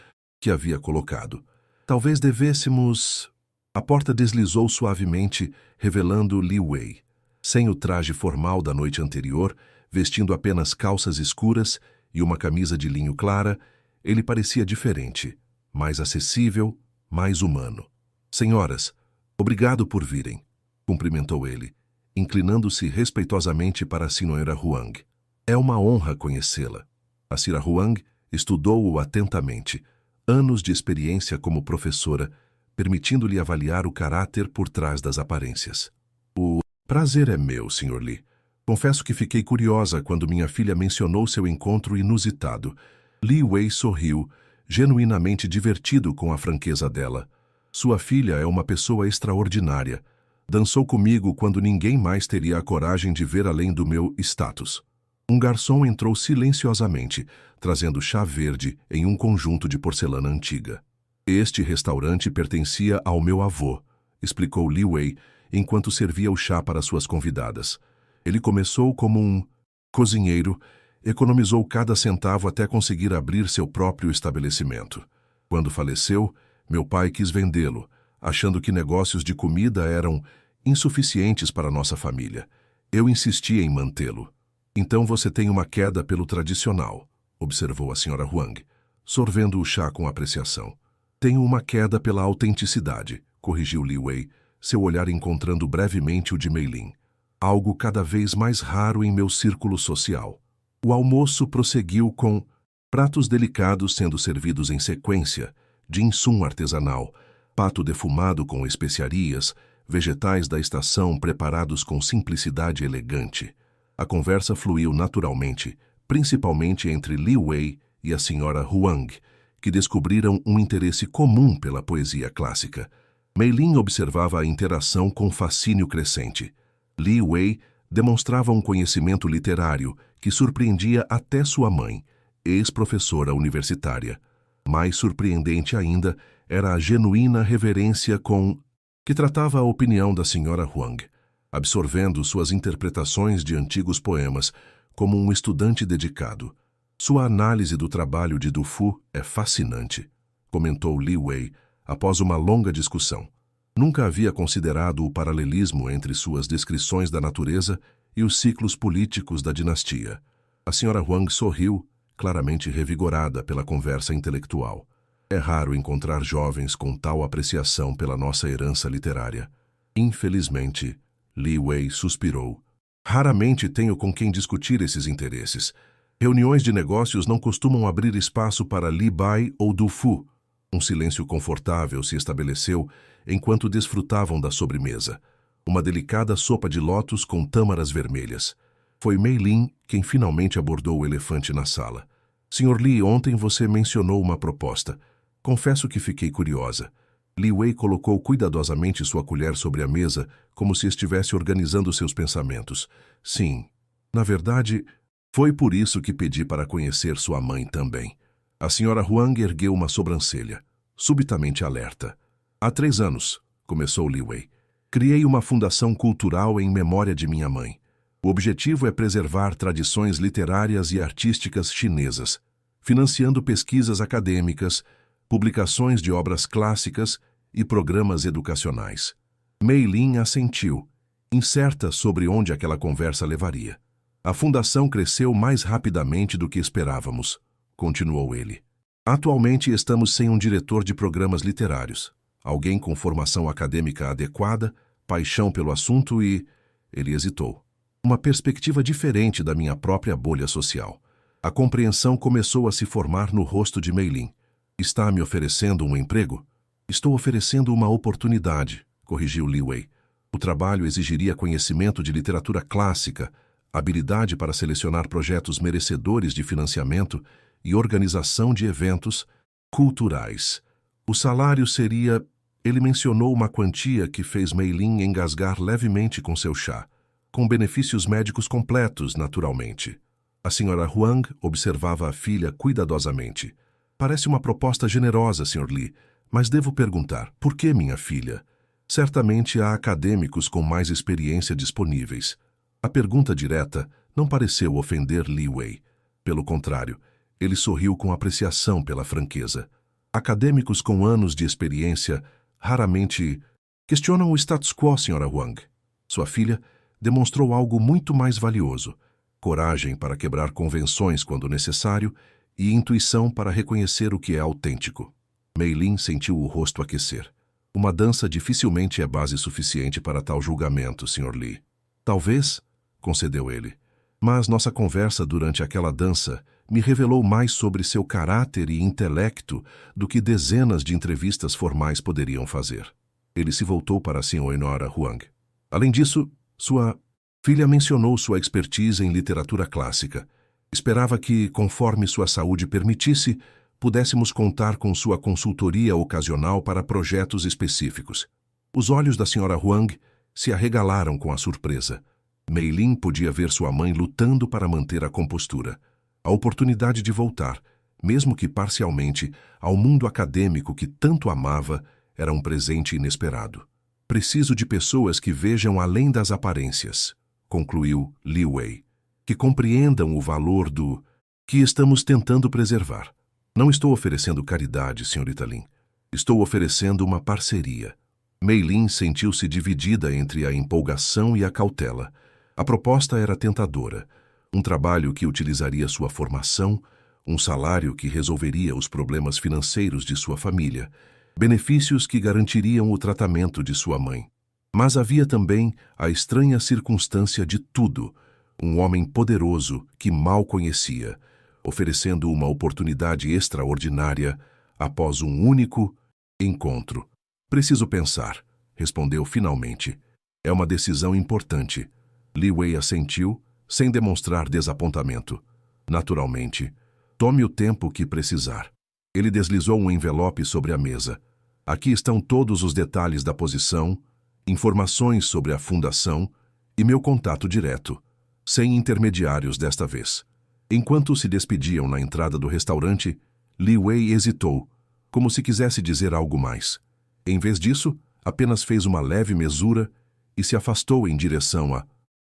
que havia colocado. Talvez devêssemos... A porta deslizou suavemente, revelando Li Wei. Sem o traje formal da noite anterior, vestindo apenas calças escuras e uma camisa de linho clara, ele parecia diferente, mais acessível, mais humano. Senhoras, obrigado por virem, cumprimentou ele. inclinando-se respeitosamente para a senhora Huang. É uma honra conhecê-la. A Sra. Huang estudou-o atentamente, anos de experiência como professora, permitindo-lhe avaliar o caráter por trás das aparências. O prazer é meu, Sr. Li. Confesso que fiquei curiosa quando minha filha mencionou seu encontro inusitado. Li Wei sorriu, genuinamente divertido com a franqueza dela. Sua filha é uma pessoa extraordinária. Dançou comigo quando ninguém mais teria a coragem de ver além do meu status. Um garçom entrou silenciosamente, trazendo chá verde em um conjunto de porcelana antiga. Este restaurante pertencia ao meu avô, explicou Li Wei, enquanto servia o chá para suas convidadas. Ele começou como um cozinheiro, economizou cada centavo até conseguir abrir seu próprio estabelecimento. Quando faleceu, meu pai quis vendê-lo, achando que negócios de comida eram insuficientes para nossa família. Eu insisti em mantê-lo. Então você tem uma queda pelo tradicional, observou a Sra. Huang, sorvendo o chá com apreciação. Tenho uma queda pela autenticidade, corrigiu Li Wei, seu olhar encontrando brevemente o de Mei Lin. Algo cada vez mais raro em meu círculo social. O almoço prosseguiu com pratos delicados sendo servidos em sequência, dim-sum artesanal, pato defumado com especiarias, vegetais da estação preparados com simplicidade elegante. A conversa fluiu naturalmente, principalmente entre Li Wei e a Sra. Huang, que descobriram um interesse comum pela poesia clássica. Mei Lin observava a interação com fascínio crescente. Li Wei demonstrava um conhecimento literário que surpreendia até sua mãe, ex-professora universitária. Mais surpreendente ainda era a genuína reverência com que tratava a opinião da Sra. Huang, absorvendo suas interpretações de antigos poemas como um estudante dedicado. Sua análise do trabalho de Du Fu é fascinante, comentou Li Wei após uma longa discussão. Nunca havia considerado o paralelismo entre suas descrições da natureza e os ciclos políticos da dinastia. A Sra. Huang sorriu, claramente revigorada pela conversa intelectual. É raro encontrar jovens com tal apreciação pela nossa herança literária. Infelizmente, Li Wei suspirou. Raramente tenho com quem discutir esses interesses. Reuniões de negócios não costumam abrir espaço para Li Bai ou Du Fu. Um silêncio confortável se estabeleceu enquanto desfrutavam da sobremesa. Uma delicada sopa de lótus com tâmaras vermelhas. Foi Mei Lin quem finalmente abordou o elefante na sala. Sr. Li, ontem você mencionou uma proposta. Confesso que fiquei curiosa. Li Wei colocou cuidadosamente sua colher sobre a mesa, como se estivesse organizando seus pensamentos. Sim, na verdade, foi por isso que pedi para conhecer sua mãe também. A Sra. Huang ergueu uma sobrancelha, subitamente alerta. Há 3 anos, começou Li Wei, criei uma fundação cultural em memória de minha mãe. O objetivo é preservar tradições literárias e artísticas chinesas, financiando pesquisas acadêmicas, publicações de obras clássicas e programas educacionais. Mei Lin assentiu, incerta sobre onde aquela conversa levaria. A fundação cresceu mais rapidamente do que esperávamos, continuou ele. Atualmente estamos sem um diretor de programas literários, alguém com formação acadêmica adequada, paixão pelo assunto e... Ele hesitou. Uma perspectiva diferente da minha própria bolha social. A compreensão começou a se formar no rosto de Mei Lin. Está me oferecendo um emprego? Estou oferecendo uma oportunidade, corrigiu Li Wei. O trabalho exigiria conhecimento de literatura clássica, habilidade para selecionar projetos merecedores de financiamento e organização de eventos culturais. O salário seria... Ele mencionou uma quantia que fez Mei Lin engasgar levemente com seu chá, com benefícios médicos completos, naturalmente. A Sra. Huang observava a filha cuidadosamente. Parece uma proposta generosa, Sr. Li, mas devo perguntar, por que minha filha? Certamente há acadêmicos com mais experiência disponíveis. A pergunta direta não pareceu ofender Li Wei. Pelo contrário, ele sorriu com apreciação pela franqueza. Acadêmicos com anos de experiência raramente questionam o status quo, Sra. Huang. Sua filha demonstrou algo muito mais valioso: coragem para quebrar convenções quando necessário e intuição para reconhecer o que é autêntico. Mei Lin sentiu o rosto aquecer. Uma dança dificilmente é base suficiente para tal julgamento, Sr. Li. Talvez, concedeu ele. Mas nossa conversa durante aquela dança me revelou mais sobre seu caráter e intelecto do que dezenas de entrevistas formais poderiam fazer. Ele se voltou para a senhora Huang. Além disso, sua filha mencionou sua expertise em literatura clássica. Esperava que, conforme sua saúde permitisse, pudéssemos contar com sua consultoria ocasional para projetos específicos. Os olhos da senhora Huang se arregalaram com a surpresa. Mei Lin podia ver sua mãe lutando para manter a compostura. A oportunidade de voltar, mesmo que parcialmente, ao mundo acadêmico que tanto amava, era um presente inesperado. Preciso de pessoas que vejam além das aparências, concluiu Li Wei, que compreendam o valor do que estamos tentando preservar. Não estou oferecendo caridade, senhorita Lin. Estou oferecendo uma parceria. Mei Lin sentiu-se dividida entre a empolgação e a cautela. A proposta era tentadora. Um trabalho que utilizaria sua formação, um salário que resolveria os problemas financeiros de sua família, benefícios que garantiriam o tratamento de sua mãe. Mas havia também a estranha circunstância de tudo, um homem poderoso que mal conhecia, oferecendo uma oportunidade extraordinária após um único encontro. Preciso pensar, respondeu finalmente. É uma decisão importante. Li Wei assentiu, sem demonstrar desapontamento. Naturalmente, tome o tempo que precisar. Ele deslizou um envelope sobre a mesa. Aqui estão todos os detalhes da posição, informações sobre a fundação e meu contato direto, sem intermediários desta vez. Enquanto se despediam na entrada do restaurante, Li Wei hesitou, como se quisesse dizer algo mais. Em vez disso, apenas fez uma leve mesura e se afastou em direção a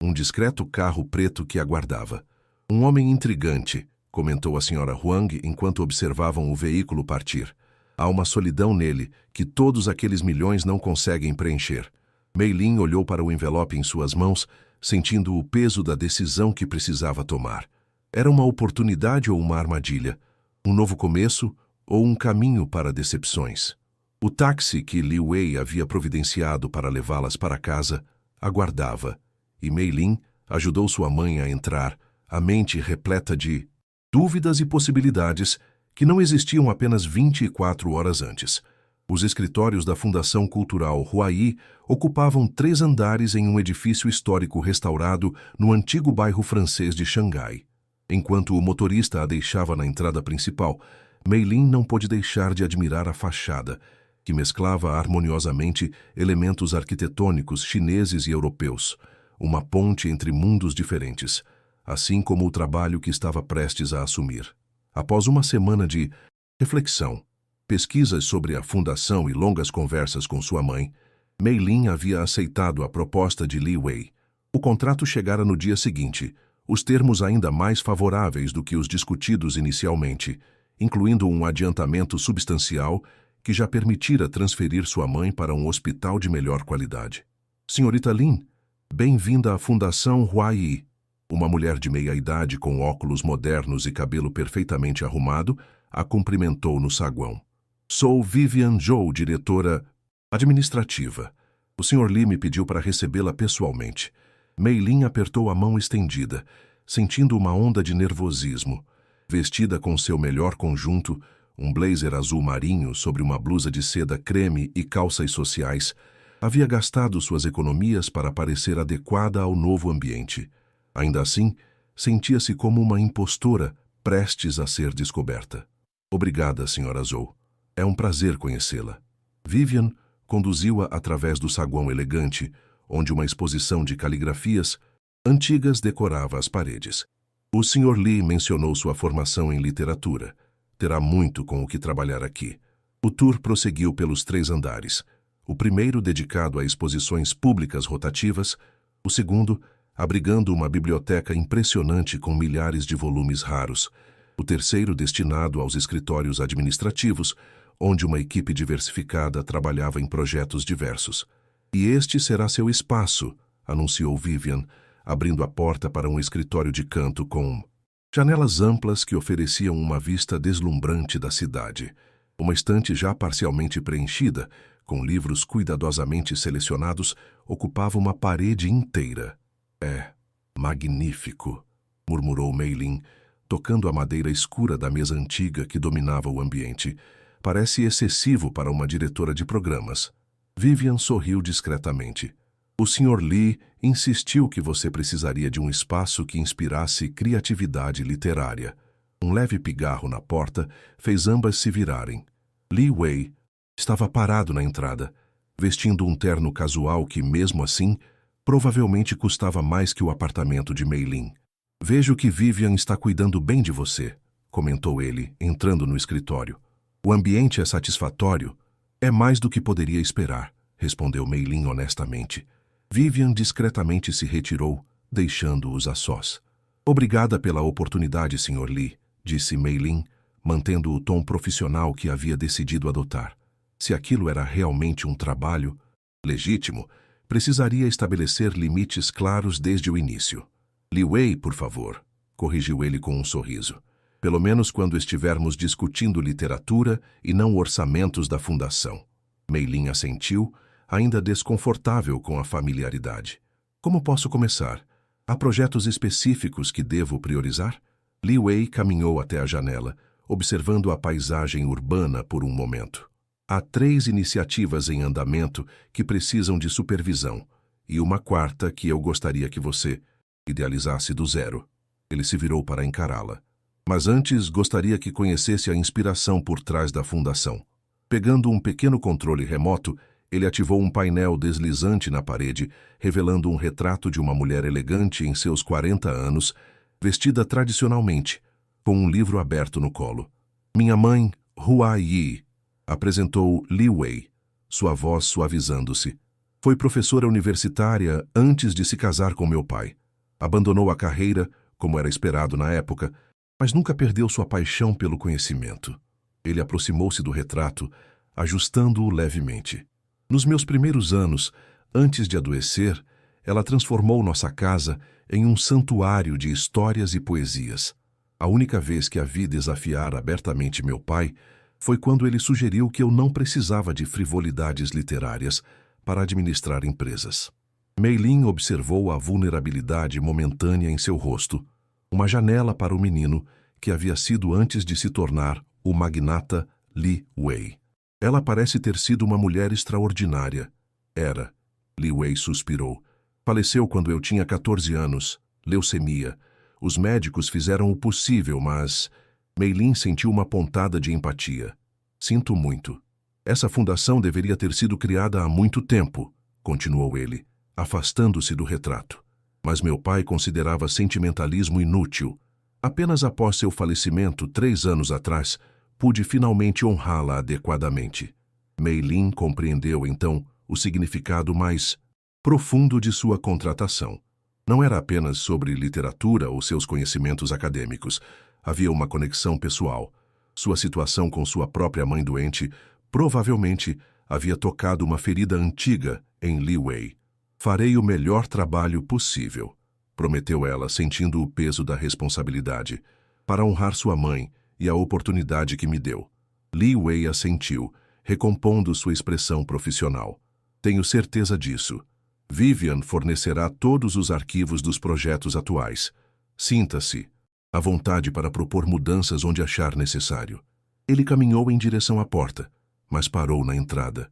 um discreto carro preto que aguardava. Um homem intrigante, comentou a senhora Huang enquanto observavam o veículo partir. Há uma solidão nele que todos aqueles milhões não conseguem preencher. Mei Lin olhou para o envelope em suas mãos, sentindo o peso da decisão que precisava tomar. Era uma oportunidade ou uma armadilha? Um novo começo ou um caminho para decepções? O táxi que Li Wei havia providenciado para levá-las para casa aguardava, e Mei Lin ajudou sua mãe a entrar, a mente repleta de dúvidas e possibilidades que não existiam apenas 24 horas antes. Os escritórios da Fundação Cultural Huai ocupavam 3 andares em um edifício histórico restaurado no antigo bairro francês de Xangai. Enquanto o motorista a deixava na entrada principal, Mei Lin não pôde deixar de admirar a fachada, que mesclava harmoniosamente elementos arquitetônicos chineses e europeus, uma ponte entre mundos diferentes, assim como o trabalho que estava prestes a assumir. Após uma semana de reflexão, pesquisas sobre a fundação e longas conversas com sua mãe, Mei Lin havia aceitado a proposta de Li Wei. O contrato chegara no dia seguinte, os termos ainda mais favoráveis do que os discutidos inicialmente, incluindo um adiantamento substancial que já permitira transferir sua mãe para um hospital de melhor qualidade. Senhorita Lin, bem-vinda à Fundação Huai. Uma mulher de meia-idade com óculos modernos e cabelo perfeitamente arrumado a cumprimentou no saguão. Sou Vivian Zhou, diretora administrativa. O Sr. Li me pediu para recebê-la pessoalmente. Mei Lin apertou a mão estendida, sentindo uma onda de nervosismo. Vestida com seu melhor conjunto, um blazer azul marinho sobre uma blusa de seda creme e calças sociais, havia gastado suas economias para parecer adequada ao novo ambiente. Ainda assim, sentia-se como uma impostora prestes a ser descoberta. Obrigada, Sra. Zhou. É um prazer conhecê-la. Vivian conduziu-a através do saguão elegante, onde uma exposição de caligrafias antigas decorava as paredes. O Sr. Li mencionou sua formação em literatura. Terá muito com o que trabalhar aqui. O tour prosseguiu pelos 3 andares. O primeiro dedicado a exposições públicas rotativas, o segundo abrigando uma biblioteca impressionante com milhares de volumes raros, o terceiro destinado aos escritórios administrativos, onde uma equipe diversificada trabalhava em projetos diversos. E este será seu espaço, anunciou Vivian, abrindo a porta para um escritório de canto com janelas amplas que ofereciam uma vista deslumbrante da cidade. Uma estante já parcialmente preenchida, com livros cuidadosamente selecionados, ocupava uma parede inteira. É magnífico, murmurou Mei Lin, tocando a madeira escura da mesa antiga que dominava o ambiente. Parece excessivo para uma diretora de programas. Vivian sorriu discretamente. O Sr. Lee insistiu que você precisaria de um espaço que inspirasse criatividade literária. Um leve pigarro na porta fez ambas se virarem. Li Wei estava parado na entrada, vestindo um terno casual que, mesmo assim, provavelmente custava mais que o apartamento de Mei Lin. Vejo que Vivian está cuidando bem de você, comentou ele, entrando no escritório. O ambiente é satisfatório? É mais do que poderia esperar, respondeu Mei Lin honestamente. Vivian discretamente se retirou, deixando-os a sós. Obrigada pela oportunidade, Sr. Lee, disse Mei Lin, mantendo o tom profissional que havia decidido adotar. Se aquilo era realmente um trabalho legítimo, precisaria estabelecer limites claros desde o início. Li Wei, por favor, corrigiu ele com um sorriso. Pelo menos quando estivermos discutindo literatura e não orçamentos da fundação. Mei Lin assentiu, ainda desconfortável com a familiaridade. Como posso começar? Há projetos específicos que devo priorizar? Li Wei caminhou até a janela, observando a paisagem urbana por um momento. Há 3 iniciativas em andamento que precisam de supervisão, e uma quarta que eu gostaria que você idealizasse do zero. Ele se virou para encará-la. Mas antes gostaria que conhecesse a inspiração por trás da fundação. Pegando um pequeno controle remoto, ele ativou um painel deslizante na parede, revelando um retrato de uma mulher elegante em seus 40 anos, vestida tradicionalmente, com um livro aberto no colo. Minha mãe, Hua Yi, apresentou Li Wei, sua voz suavizando-se. Foi professora universitária antes de se casar com meu pai. Abandonou a carreira, como era esperado na época, mas nunca perdeu sua paixão pelo conhecimento. Ele aproximou-se do retrato, ajustando-o levemente. Nos meus primeiros anos, antes de adoecer, ela transformou nossa casa em um santuário de histórias e poesias. A única vez que a vi desafiar abertamente meu pai foi quando ele sugeriu que eu não precisava de frivolidades literárias para administrar empresas. Mei Lin observou a vulnerabilidade momentânea em seu rosto, uma janela para o menino que havia sido antes de se tornar o magnata Li Wei. Ela parece ter sido uma mulher extraordinária. Era. Li Wei suspirou. Faleceu quando eu tinha 14 anos. Leucemia. Os médicos fizeram o possível, mas... Mei Lin sentiu uma pontada de empatia. Sinto muito. Essa fundação deveria ter sido criada há muito tempo, continuou ele, afastando-se do retrato. Mas meu pai considerava sentimentalismo inútil. Apenas após seu falecimento, 3 anos atrás, pude finalmente honrá-la adequadamente. Mei Lin compreendeu, então, o significado mais profundo de sua contratação. Não era apenas sobre literatura ou seus conhecimentos acadêmicos. Havia uma conexão pessoal. Sua situação com sua própria mãe doente provavelmente havia tocado uma ferida antiga em Li Wei. Farei o melhor trabalho possível, prometeu ela, sentindo o peso da responsabilidade, para honrar sua mãe e a oportunidade que me deu. Li Wei assentiu, recompondo sua expressão profissional. Tenho certeza disso. Vivian fornecerá todos os arquivos dos projetos atuais. Sinta-se à vontade para propor mudanças onde achar necessário. Ele caminhou em direção à porta, mas parou na entrada.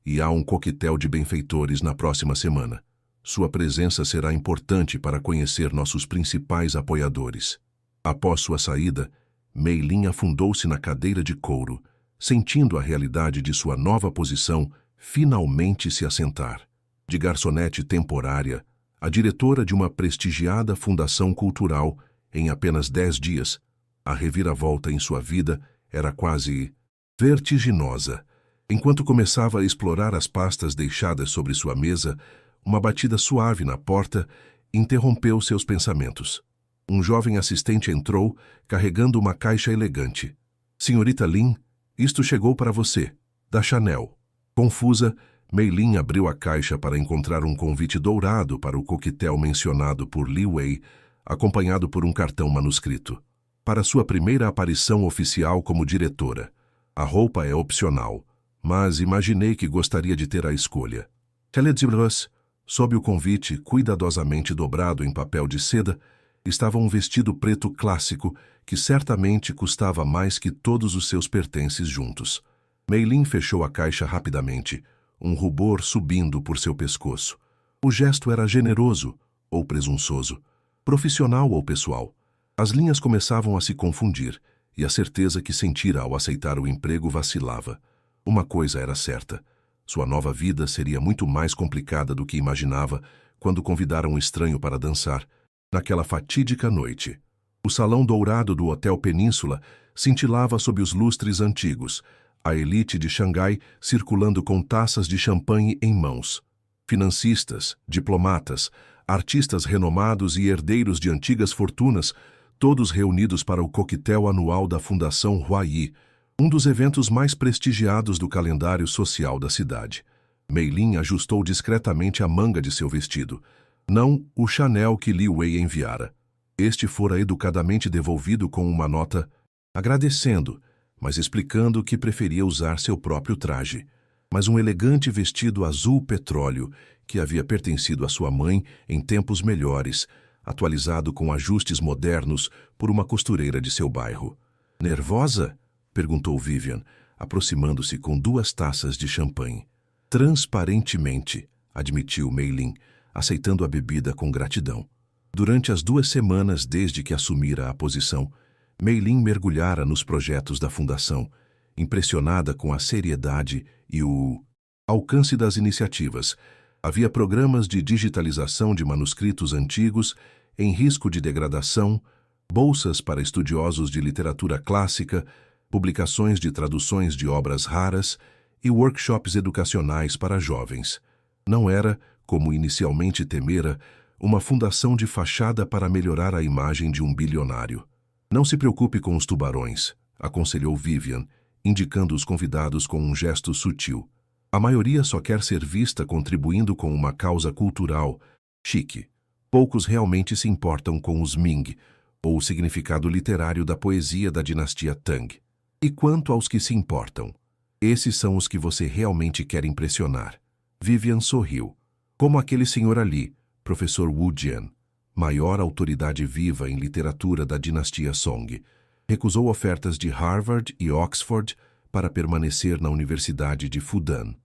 E há um coquetel de benfeitores na próxima semana. Sua presença será importante para conhecer nossos principais apoiadores. Após sua saída, Mei Lin afundou-se na cadeira de couro, sentindo a realidade de sua nova posição finalmente se assentar. De garçonete temporária, a diretora de uma prestigiada fundação cultural, em apenas 10 dias, a reviravolta em sua vida era quase vertiginosa. Enquanto começava a explorar as pastas deixadas sobre sua mesa, uma batida suave na porta interrompeu seus pensamentos. Um jovem assistente entrou, carregando uma caixa elegante. Senhorita Lin, isto chegou para você, da Chanel. Confusa, Mei Lin abriu a caixa para encontrar um convite dourado para o coquetel mencionado por Li Wei, acompanhado por um cartão manuscrito. Para sua primeira aparição oficial como diretora. A roupa é opcional, mas imaginei que gostaria de ter a escolha. Teledibras, Sob o convite, cuidadosamente dobrado em papel de seda, estava um vestido preto clássico que certamente custava mais que todos os seus pertences juntos. Mei Lin fechou a caixa rapidamente, um rubor subindo por seu pescoço. O gesto era generoso ou presunçoso, profissional ou pessoal. As linhas começavam a se confundir e a certeza que sentira ao aceitar o emprego vacilava. Uma coisa era certa: sua nova vida seria muito mais complicada do que imaginava quando convidaram um estranho para dançar, naquela fatídica noite. O salão dourado do Hotel Península cintilava sob os lustres antigos, a elite de Xangai circulando com taças de champanhe em mãos. Financistas, diplomatas, artistas renomados e herdeiros de antigas fortunas, todos reunidos para o coquetel anual da Fundação Huayi, um dos eventos mais prestigiados do calendário social da cidade. Mei Lin ajustou discretamente a manga de seu vestido. Não o Chanel que Li Wei enviara. Este fora educadamente devolvido com uma nota agradecendo, mas explicando que preferia usar seu próprio traje. Mas um elegante vestido azul petróleo que havia pertencido à sua mãe em tempos melhores, atualizado com ajustes modernos por uma costureira de seu bairro. Nervosa? Perguntou Vivian, aproximando-se com 2 taças de champanhe. Transparentemente, admitiu Mei Lin, aceitando a bebida com gratidão. Durante as 2 semanas desde que assumira a posição, Mei Lin mergulhara nos projetos da fundação, impressionada com a seriedade e o alcance das iniciativas. Havia programas de digitalização de manuscritos antigos em risco de degradação, bolsas para estudiosos de literatura clássica, publicações de traduções de obras raras e workshops educacionais para jovens. Não era, como inicialmente temera, uma fundação de fachada para melhorar a imagem de um bilionário. Não se preocupe com os tubarões, aconselhou Vivian, indicando os convidados com um gesto sutil. A maioria só quer ser vista contribuindo com uma causa cultural chique. Poucos realmente se importam com os Ming, ou o significado literário da poesia da dinastia Tang. E quanto aos que se importam? Esses são os que você realmente quer impressionar. Vivian sorriu. Como aquele senhor ali, professor Wu Jian, maior autoridade viva em literatura da dinastia Song, recusou ofertas de Harvard e Oxford para permanecer na Universidade de Fudan.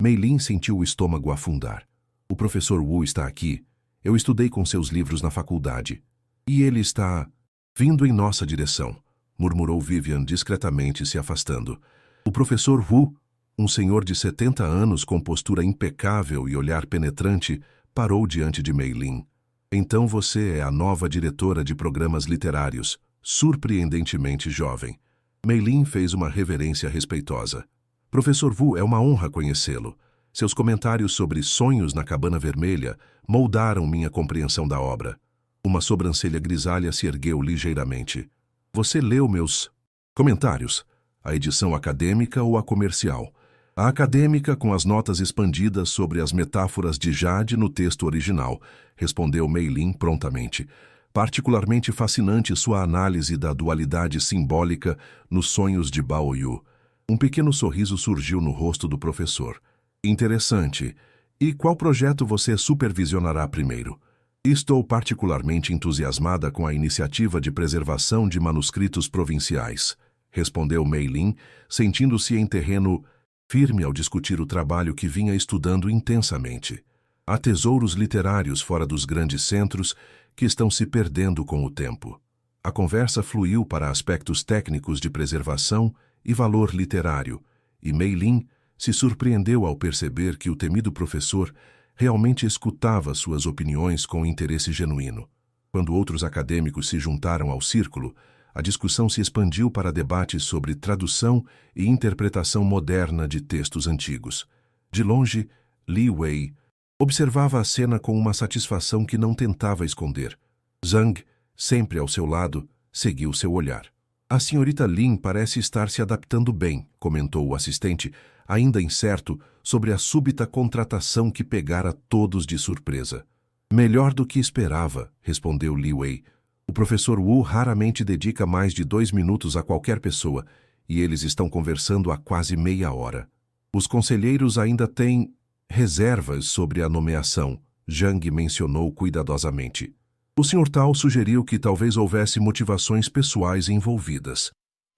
Mei Lin sentiu o estômago afundar. O professor Wu está aqui. Eu estudei com seus livros na faculdade. E ele está vindo em nossa direção, murmurou Vivian discretamente se afastando. O professor Wu, um senhor de 70 anos com postura impecável e olhar penetrante, parou diante de Mei Lin. Então você é a nova diretora de programas literários, surpreendentemente jovem. Mei Lin fez uma reverência respeitosa. Professor Wu, é uma honra conhecê-lo. Seus comentários sobre Sonhos na Cabana Vermelha moldaram minha compreensão da obra. Uma sobrancelha grisalha se ergueu ligeiramente. Você leu meus comentários? A edição acadêmica ou a comercial? A acadêmica com as notas expandidas sobre as metáforas de Jade no texto original, respondeu Mei Lin prontamente. Particularmente fascinante sua análise da dualidade simbólica nos sonhos de Bao Yu. Um pequeno sorriso surgiu no rosto do professor. Interessante. E qual projeto você supervisionará primeiro? Estou particularmente entusiasmada com a iniciativa de preservação de manuscritos provinciais, respondeu Mei Lin, sentindo-se em terreno firme ao discutir o trabalho que vinha estudando intensamente. Há tesouros literários fora dos grandes centros que estão se perdendo com o tempo. A conversa fluiu para aspectos técnicos de preservação e valor literário, e Mei Lin se surpreendeu ao perceber que o temido professor realmente escutava suas opiniões com interesse genuíno. Quando outros acadêmicos se juntaram ao círculo, a discussão se expandiu para debates sobre tradução e interpretação moderna de textos antigos. De longe, Li Wei observava a cena com uma satisfação que não tentava esconder. Zhang, sempre ao seu lado, seguiu seu olhar. A senhorita Lin parece estar se adaptando bem, comentou o assistente, ainda incerto sobre a súbita contratação que pegara todos de surpresa. Melhor do que esperava, respondeu Li Wei. O professor Wu raramente dedica mais de 2 minutos a qualquer pessoa, e eles estão conversando há quase meia hora. Os conselheiros ainda têm reservas sobre a nomeação, Zhang mencionou cuidadosamente. O Sr. Tao sugeriu que talvez houvesse motivações pessoais envolvidas.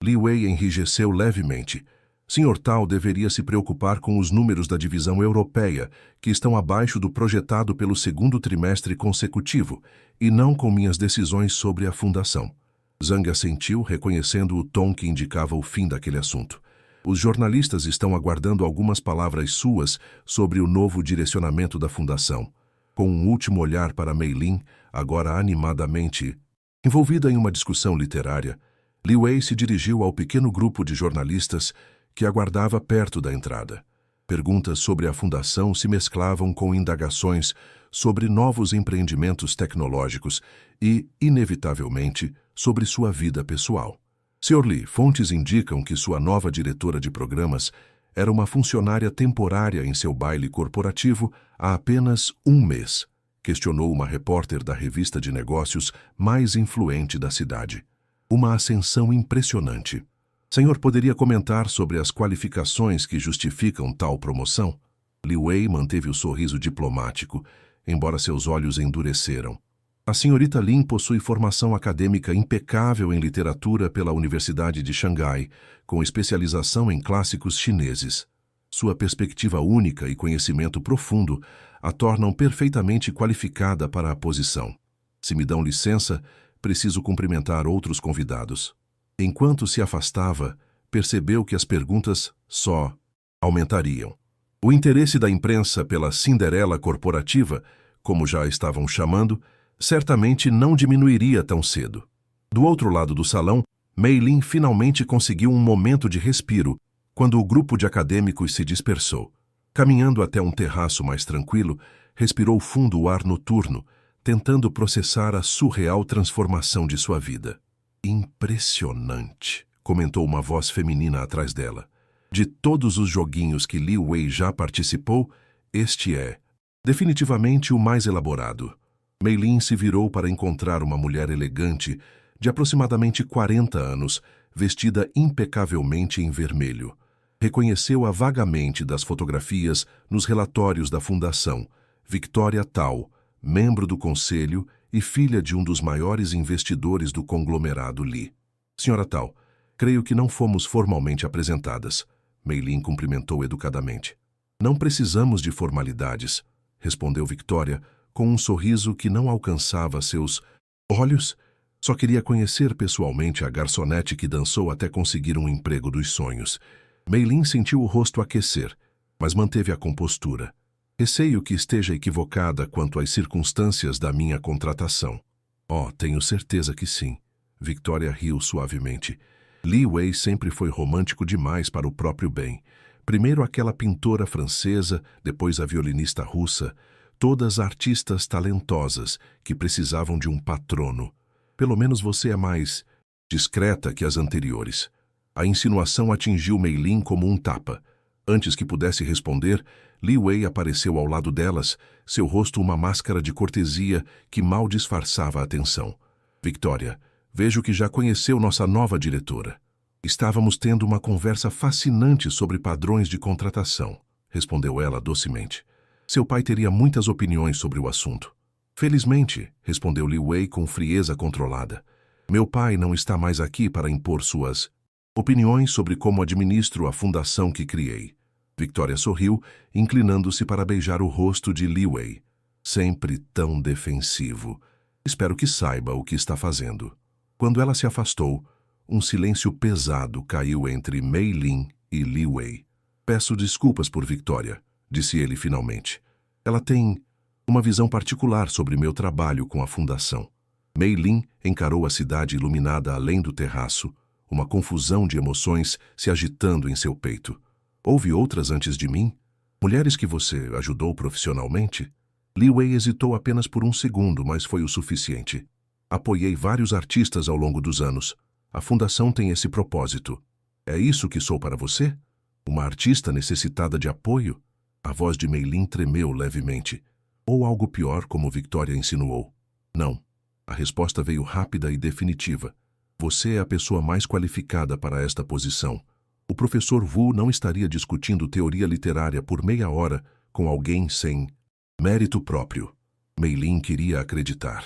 Li Wei enrijeceu levemente. Sr. Tao deveria se preocupar com os números da divisão europeia, que estão abaixo do projetado pelo segundo trimestre consecutivo, e não com minhas decisões sobre a fundação. Zhang assentiu, reconhecendo o tom que indicava o fim daquele assunto. Os jornalistas estão aguardando algumas palavras suas sobre o novo direcionamento da fundação. Com um último olhar para Mei Lin, agora animadamente envolvida em uma discussão literária, Li Wei se dirigiu ao pequeno grupo de jornalistas que aguardava perto da entrada. Perguntas sobre a fundação se mesclavam com indagações sobre novos empreendimentos tecnológicos e, inevitavelmente, sobre sua vida pessoal. Sr. Li, fontes indicam que sua nova diretora de programas era uma funcionária temporária em seu baile corporativo há apenas um mês, questionou uma repórter da revista de negócios mais influente da cidade. Uma ascensão impressionante. Senhor, poderia comentar sobre as qualificações que justificam tal promoção? Li Wei manteve o sorriso diplomático, embora seus olhos endureceram. A senhorita Lin possui formação acadêmica impecável em literatura pela Universidade de Xangai, com especialização em clássicos chineses. Sua perspectiva única e conhecimento profundo a tornam perfeitamente qualificada para a posição. Se me dão licença, preciso cumprimentar outros convidados. Enquanto se afastava, percebeu que as perguntas só aumentariam. O interesse da imprensa pela Cinderela corporativa, como já estavam chamando, certamente não diminuiria tão cedo. Do outro lado do salão, Mei Lin finalmente conseguiu um momento de respiro quando o grupo de acadêmicos se dispersou. Caminhando até um terraço mais tranquilo, respirou fundo o ar noturno, tentando processar a surreal transformação de sua vida. Impressionante, comentou uma voz feminina atrás dela. De todos os joguinhos que Li Wei já participou, este é, definitivamente, o mais elaborado. Mei Lin se virou para encontrar uma mulher elegante, de aproximadamente 40 anos, vestida impecavelmente em vermelho. Reconheceu-a vagamente das fotografias nos relatórios da fundação, Victoria Tao, membro do conselho e filha de um dos maiores investidores do conglomerado Li. Senhora Tao, creio que não fomos formalmente apresentadas. Mei Lin cumprimentou educadamente. Não precisamos de formalidades, respondeu Victoria, com um sorriso que não alcançava seus olhos. Só queria conhecer pessoalmente a garçonete que dançou até conseguir um emprego dos sonhos. Mei Lin sentiu o rosto aquecer, mas manteve a compostura. Receio que esteja equivocada quanto às circunstâncias da minha contratação. Oh, tenho certeza que sim. Victoria riu suavemente. Li Wei sempre foi romântico demais para o próprio bem. Primeiro aquela pintora francesa, depois a violinista russa, todas artistas talentosas que precisavam de um patrono. Pelo menos você é mais discreta que as anteriores. A insinuação atingiu Mei Lin como um tapa. Antes que pudesse responder, Li Wei apareceu ao lado delas, seu rosto uma máscara de cortesia que mal disfarçava a tensão. Victoria, vejo que já conheceu nossa nova diretora. Estávamos tendo uma conversa fascinante sobre padrões de contratação, respondeu ela docemente. Seu pai teria muitas opiniões sobre o assunto. Felizmente, respondeu Li Wei com frieza controlada. Meu pai não está mais aqui para impor suas opiniões sobre como administro a fundação que criei. Victoria sorriu, inclinando-se para beijar o rosto de Li Wei. Sempre tão defensivo. Espero que saiba o que está fazendo. Quando ela se afastou, um silêncio pesado caiu entre Mei Lin e Li Wei. Peço desculpas por Victoria, disse ele finalmente. Ela tem uma visão particular sobre meu trabalho com a fundação. Mei Lin encarou a cidade iluminada além do terraço, uma confusão de emoções se agitando em seu peito. Houve outras antes de mim? Mulheres que você ajudou profissionalmente? Li Wei hesitou apenas por um segundo, mas foi o suficiente. Apoiei vários artistas ao longo dos anos. A fundação tem esse propósito. É isso que sou para você? Uma artista necessitada de apoio? A voz de Mei Lin tremeu levemente. Ou algo pior, como Victoria insinuou. Não. A resposta veio rápida e definitiva. Você é a pessoa mais qualificada para esta posição. O professor Wu não estaria discutindo teoria literária por meia hora com alguém sem Mérito próprio. Mei Lin queria acreditar.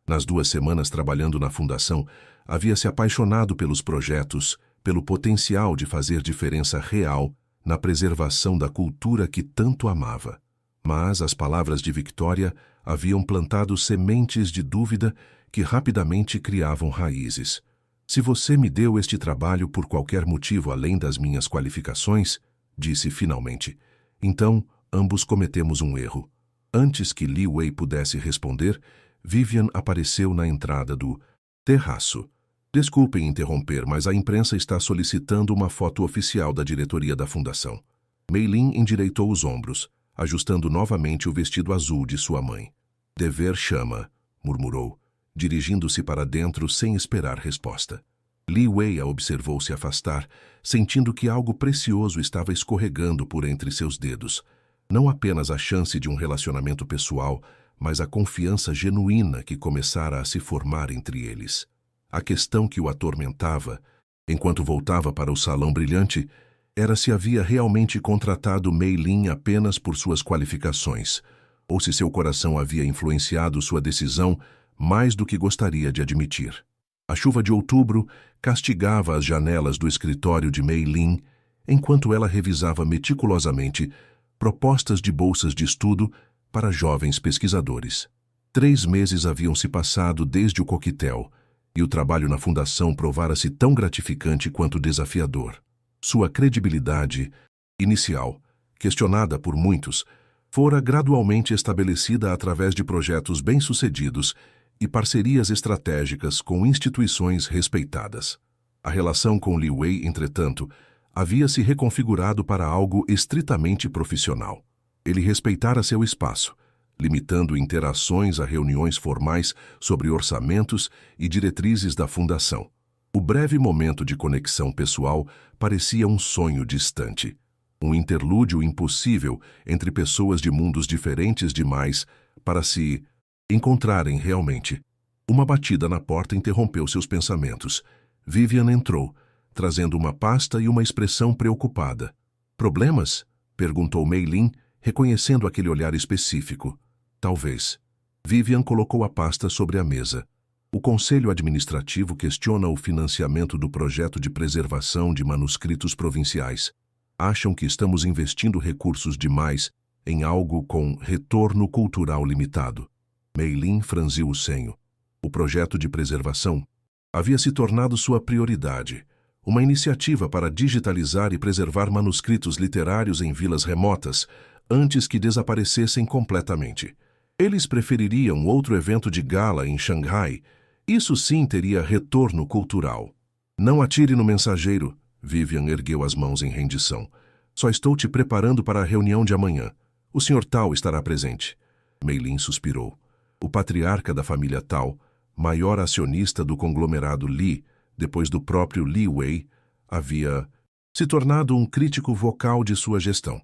Nas 2 semanas trabalhando na fundação, havia se apaixonado pelos projetos, pelo potencial de fazer diferença real na preservação da cultura que tanto amava. Mas as palavras de Victoria haviam plantado sementes de dúvida que rapidamente criavam raízes. Se você me deu este trabalho por qualquer motivo além das minhas qualificações, disse finalmente, então ambos cometemos um erro. Antes que Li Wei pudesse responder, Vivian apareceu na entrada do terraço. Desculpem interromper, mas a imprensa está solicitando uma foto oficial da diretoria da fundação. Mei Lin endireitou os ombros, ajustando novamente o vestido azul de sua mãe. Dever chama, murmurou, dirigindo-se para dentro sem esperar resposta. Li Wei a observou se afastar, sentindo que algo precioso estava escorregando por entre seus dedos. Não apenas a chance de um relacionamento pessoal, mas a confiança genuína que começara a se formar entre eles. A questão que o atormentava, enquanto voltava para o salão brilhante, era se havia realmente contratado Mei Lin apenas por suas qualificações, ou se seu coração havia influenciado sua decisão mais do que gostaria de admitir. A chuva de outubro castigava as janelas do escritório de Mei Lin, enquanto ela revisava meticulosamente propostas de bolsas de estudo para jovens pesquisadores. 3 meses haviam se passado desde o coquetel, e o trabalho na fundação provara-se tão gratificante quanto desafiador. Sua credibilidade inicial, questionada por muitos, fora gradualmente estabelecida através de projetos bem-sucedidos e parcerias estratégicas com instituições respeitadas. A relação com Li Wei, entretanto, havia se reconfigurado para algo estritamente profissional. Ele respeitara seu espaço, limitando interações a reuniões formais sobre orçamentos e diretrizes da fundação. O breve momento de conexão pessoal parecia um sonho distante, um interlúdio impossível entre pessoas de mundos diferentes demais para se encontrarem realmente. Uma batida na porta interrompeu seus pensamentos. Vivian entrou, trazendo uma pasta e uma expressão preocupada. "Problemas?" perguntou Mei Lin, reconhecendo aquele olhar específico. Talvez. Vivian colocou a pasta sobre a mesa. O Conselho Administrativo questiona o financiamento do projeto de preservação de manuscritos provinciais. Acham que estamos investindo recursos demais em algo com retorno cultural limitado. Mei Lin franziu o senho. O projeto de preservação havia se tornado sua prioridade, uma iniciativa para digitalizar e preservar manuscritos literários em vilas remotas antes que desaparecessem completamente. Eles prefeririam outro evento de gala em Xangai. Isso sim teria retorno cultural. "Não atire no mensageiro", Vivian ergueu as mãos em rendição. "Só estou te preparando para a reunião de amanhã. O Sr. Tao estará presente." Mei Lin suspirou. O patriarca da família Tao, maior acionista do conglomerado Li, depois do próprio Li Wei, havia se tornado um crítico vocal de sua gestão.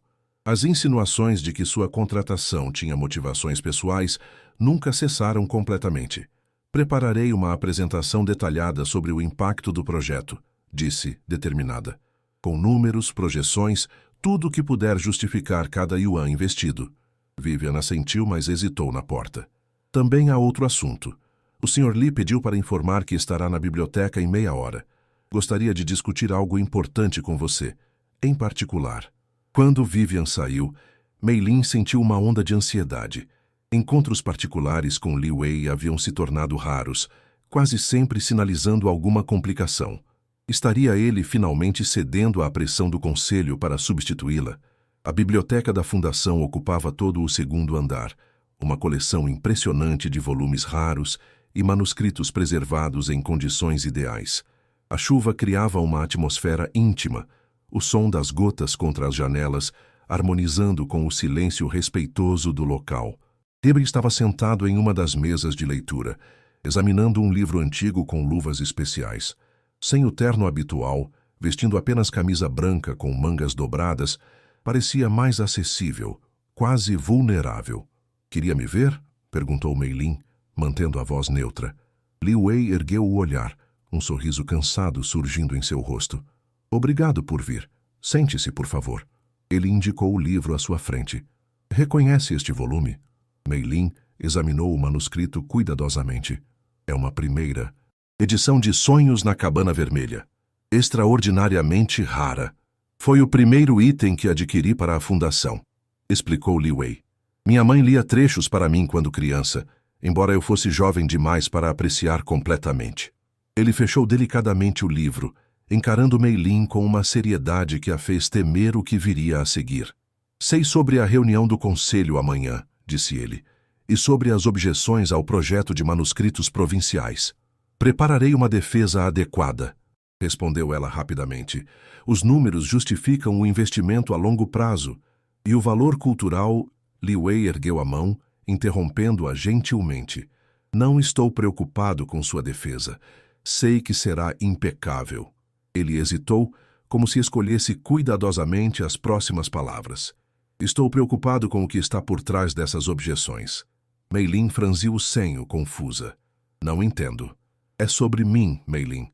As insinuações de que sua contratação tinha motivações pessoais nunca cessaram completamente. "Prepararei uma apresentação detalhada sobre o impacto do projeto", disse, determinada. "Com números, projeções, tudo o que puder justificar cada yuan investido." Vivian assentiu, mas hesitou na porta. "Também há outro assunto. O Sr. Li pediu para informar que estará na biblioteca em meia hora. Gostaria de discutir algo importante com você, em particular." Quando Vivian saiu, Mei Lin sentiu uma onda de ansiedade. Encontros particulares com Li Wei haviam se tornado raros, quase sempre sinalizando alguma complicação. Estaria ele finalmente cedendo à pressão do conselho para substituí-la? A biblioteca da fundação ocupava todo o 2º andar, uma coleção impressionante de volumes raros e manuscritos preservados em condições ideais. A chuva criava uma atmosfera íntima, o som das gotas contra as janelas, harmonizando com o silêncio respeitoso do local. Debre estava sentado em uma das mesas de leitura, examinando um livro antigo com luvas especiais. Sem o terno habitual, vestindo apenas camisa branca com mangas dobradas, parecia mais acessível, quase vulnerável. "Queria me ver?" perguntou Mei Lin, mantendo a voz neutra. Li Wei ergueu o olhar, um sorriso cansado surgindo em seu rosto. "Obrigado por vir. Sente-se, por favor." Ele indicou o livro à sua frente. "Reconhece este volume?" Mei Lin examinou o manuscrito cuidadosamente. É uma primeira edição de Sonhos na Cabana Vermelha. Extraordinariamente rara. Foi o primeiro item que adquiri para a fundação, explicou Li Wei. Minha mãe lia trechos para mim quando criança, embora eu fosse jovem demais para apreciar completamente. Ele fechou delicadamente o livro, encarando Mei Lin com uma seriedade que a fez temer o que viria a seguir. Sei sobre a reunião do conselho amanhã, disse ele, e sobre as objeções ao projeto de manuscritos provinciais. Prepararei uma defesa adequada, respondeu ela rapidamente. Os números justificam o investimento a longo prazo, e o valor cultural... Li Wei ergueu a mão, interrompendo-a gentilmente. Não estou preocupado com sua defesa. Sei que será impecável. Ele hesitou, como se escolhesse cuidadosamente as próximas palavras. Estou preocupado com o que está por trás dessas objeções. Mei Lin franziu o senho, confusa. Não entendo. É sobre mim, Mei Lin.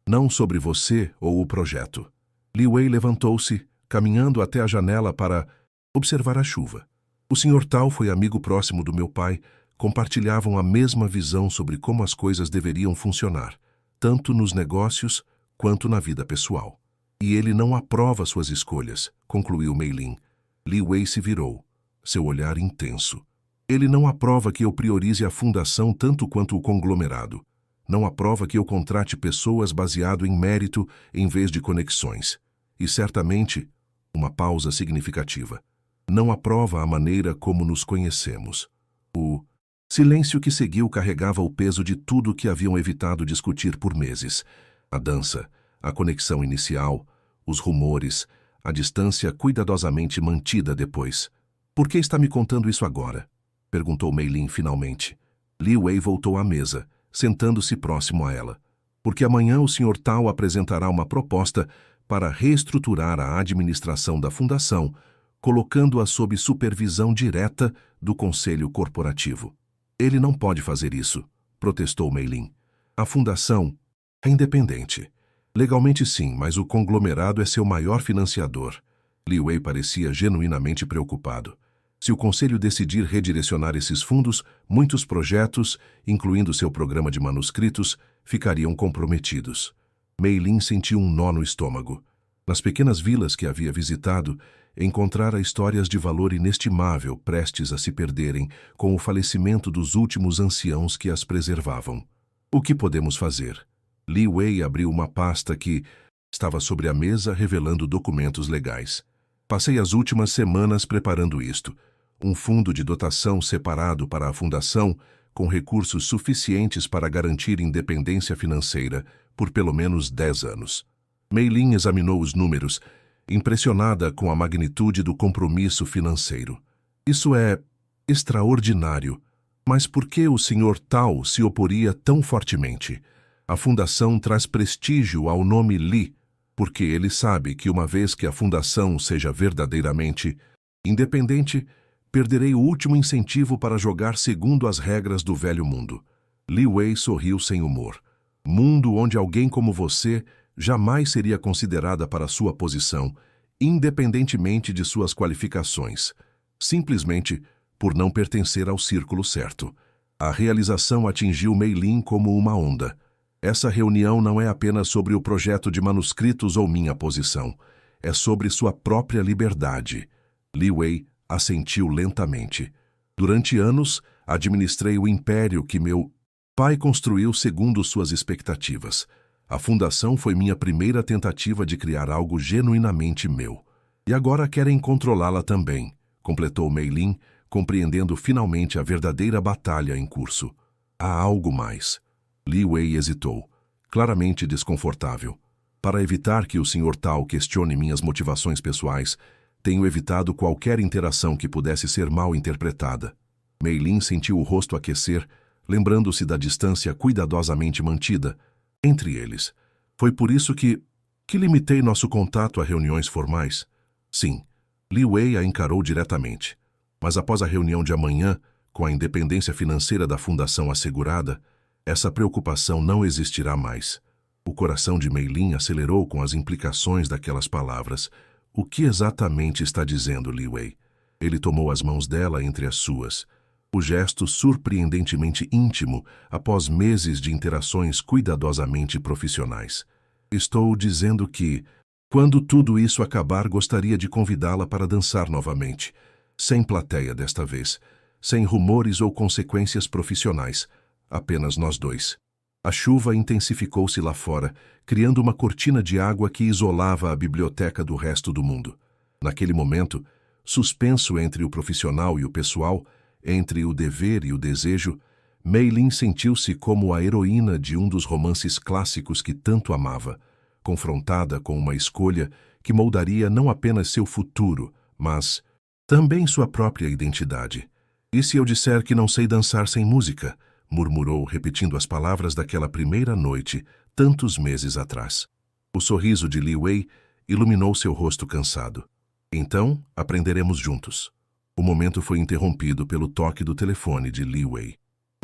Não sobre você ou o projeto. Li Wei levantou-se, caminhando até a janela para observar a chuva. O Sr. Tao foi amigo próximo do meu pai, compartilhavam a mesma visão sobre como as coisas deveriam funcionar, tanto nos negócios quanto na vida pessoal. E ele não aprova suas escolhas, concluiu Mei Lin. Li Wei se virou, seu olhar intenso. Ele não aprova que eu priorize a fundação tanto quanto o conglomerado. Não aprova que eu contrate pessoas baseado em mérito em vez de conexões. E certamente, uma pausa significativa. Não aprova a maneira como nos conhecemos. O silêncio que seguiu carregava o peso de tudo que haviam evitado discutir por meses. A dança, a conexão inicial, os rumores, a distância cuidadosamente mantida depois. Por que está me contando isso agora? Perguntou Mei Lin finalmente. Li Wei voltou à mesa, sentando-se próximo a ela. Porque amanhã o Sr. Tao apresentará uma proposta para reestruturar a administração da fundação, colocando-a sob supervisão direta do Conselho Corporativo. Ele não pode fazer isso, protestou Mei Lin. A fundação é independente. Legalmente sim, mas o conglomerado é seu maior financiador. Li Wei parecia genuinamente preocupado. Se o Conselho decidir redirecionar esses fundos, muitos projetos, incluindo seu programa de manuscritos, ficariam comprometidos. Mei Lin sentiu um nó no estômago. Nas pequenas vilas que havia visitado, encontrara histórias de valor inestimável prestes a se perderem com o falecimento dos últimos anciãos que as preservavam. O que podemos fazer? Li Wei abriu uma pasta que estava sobre a mesa revelando documentos legais. Passei as últimas semanas preparando isto. Um fundo de dotação separado para a fundação, com recursos suficientes para garantir independência financeira por pelo menos 10 anos. Mei Lin examinou os números, impressionada com a magnitude do compromisso financeiro. Isso é extraordinário. Mas por que o Sr. Tao se oporia tão fortemente? A fundação traz prestígio ao nome Li, porque ele sabe que uma vez que a fundação seja verdadeiramente independente, perderei o último incentivo para jogar segundo as regras do velho mundo. Li Wei sorriu sem humor. Mundo onde alguém como você jamais seria considerada para sua posição, independentemente de suas qualificações, simplesmente por não pertencer ao círculo certo. A realização atingiu Mei Lin como uma onda. Essa reunião não é apenas sobre o projeto de manuscritos ou minha posição. É sobre sua própria liberdade. Li Wei assentiu lentamente. Durante anos, administrei o império que meu pai construiu segundo suas expectativas. A fundação foi minha primeira tentativa de criar algo genuinamente meu. E agora querem controlá-la também, completou Mei Lin, compreendendo finalmente a verdadeira batalha em curso. Há algo mais. Li Wei hesitou, claramente desconfortável. Para evitar que o Sr. Tao questione minhas motivações pessoais, tenho evitado qualquer interação que pudesse ser mal interpretada. Mei Lin sentiu o rosto aquecer, lembrando-se da distância cuidadosamente mantida entre eles. Foi por isso que limitei nosso contato a reuniões formais. Sim, Li Wei a encarou diretamente. Mas após a reunião de amanhã, com a independência financeira da fundação assegurada, essa preocupação não existirá mais. O coração de Mei Lin acelerou com as implicações daquelas palavras. O que exatamente está dizendo, Li Wei? Ele tomou as mãos dela entre as suas. O gesto surpreendentemente íntimo após meses de interações cuidadosamente profissionais. Estou dizendo que, quando tudo isso acabar, gostaria de convidá-la para dançar novamente. Sem plateia desta vez, sem rumores ou consequências profissionais, apenas nós dois. A chuva intensificou-se lá fora, criando uma cortina de água que isolava a biblioteca do resto do mundo. Naquele momento, suspenso entre o profissional e o pessoal, entre o dever e o desejo, Mei Lin sentiu-se como a heroína de um dos romances clássicos que tanto amava, confrontada com uma escolha que moldaria não apenas seu futuro, mas também sua própria identidade. "E se eu disser que não sei dançar sem música?", murmurou, repetindo as palavras daquela primeira noite, tantos meses atrás. O sorriso de Li Wei iluminou seu rosto cansado. "Então, aprenderemos juntos." O momento foi interrompido pelo toque do telefone de Li Wei.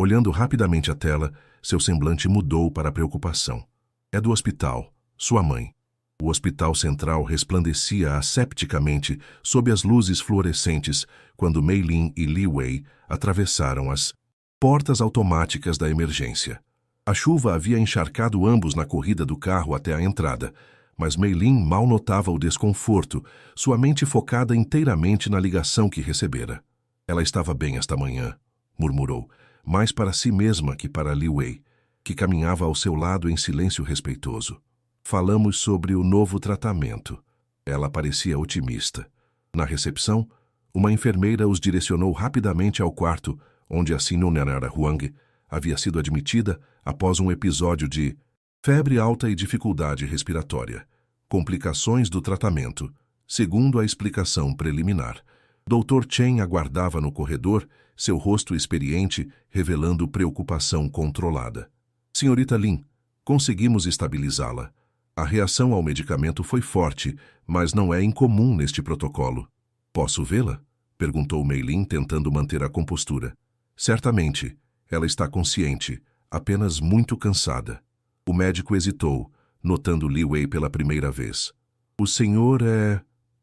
Olhando rapidamente a tela, seu semblante mudou para a preocupação. "É do hospital, sua mãe." O hospital central resplandecia asepticamente sob as luzes fluorescentes quando Mei Lin e Li Wei atravessaram as portas automáticas da emergência. A chuva havia encharcado ambos na corrida do carro até a entrada, mas Mei Lin mal notava o desconforto, sua mente focada inteiramente na ligação que recebera. "Ela estava bem esta manhã", murmurou, mais para si mesma que para Li Wei, que caminhava ao seu lado em silêncio respeitoso. "Falamos sobre o novo tratamento." Ela parecia otimista. Na recepção, uma enfermeira os direcionou rapidamente ao quarto onde a Sinunenara Huang havia sido admitida após um episódio de febre alta e dificuldade respiratória. Complicações do tratamento, segundo a explicação preliminar. Dr. Chen aguardava no corredor, seu rosto experiente revelando preocupação controlada. "Senhorita Lin, conseguimos estabilizá-la. A reação ao medicamento foi forte, mas não é incomum neste protocolo." "Posso vê-la?", perguntou Mei Lin, tentando manter a compostura. "Certamente. Ela está consciente, apenas muito cansada." O médico hesitou, notando Li Wei pela primeira vez. "O senhor é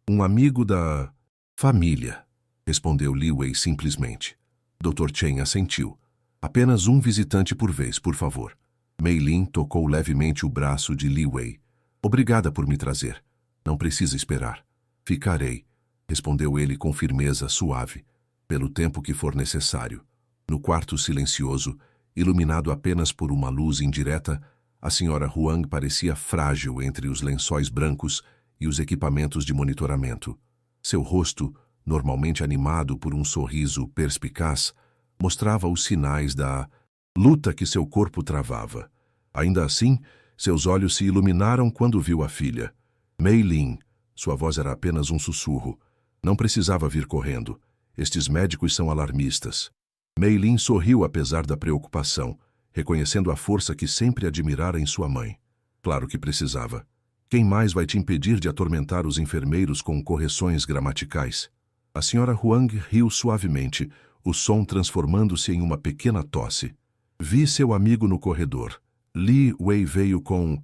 um amigo da família", respondeu Li Wei simplesmente. Dr. Chen assentiu. "Apenas um visitante por vez, por favor." Mei Lin tocou levemente o braço de Li Wei. "Obrigada por me trazer. Não precisa esperar." "Ficarei", respondeu ele com firmeza suave, "pelo tempo que for necessário." No quarto silencioso, iluminado apenas por uma luz indireta, a senhora Huang parecia frágil entre os lençóis brancos e os equipamentos de monitoramento. Seu rosto, normalmente animado por um sorriso perspicaz, mostrava os sinais da luta que seu corpo travava. Ainda assim, seus olhos se iluminaram quando viu a filha. "Mei Lin", sua voz era apenas um sussurro. "Não precisava vir correndo. Estes médicos são alarmistas." Mei Lin sorriu apesar da preocupação, reconhecendo a força que sempre admirara em sua mãe. "Claro que precisava. Quem mais vai te impedir de atormentar os enfermeiros com correções gramaticais?" A senhora Huang riu suavemente, o som transformando-se em uma pequena tosse. "Vi seu amigo no corredor. Li Wei veio com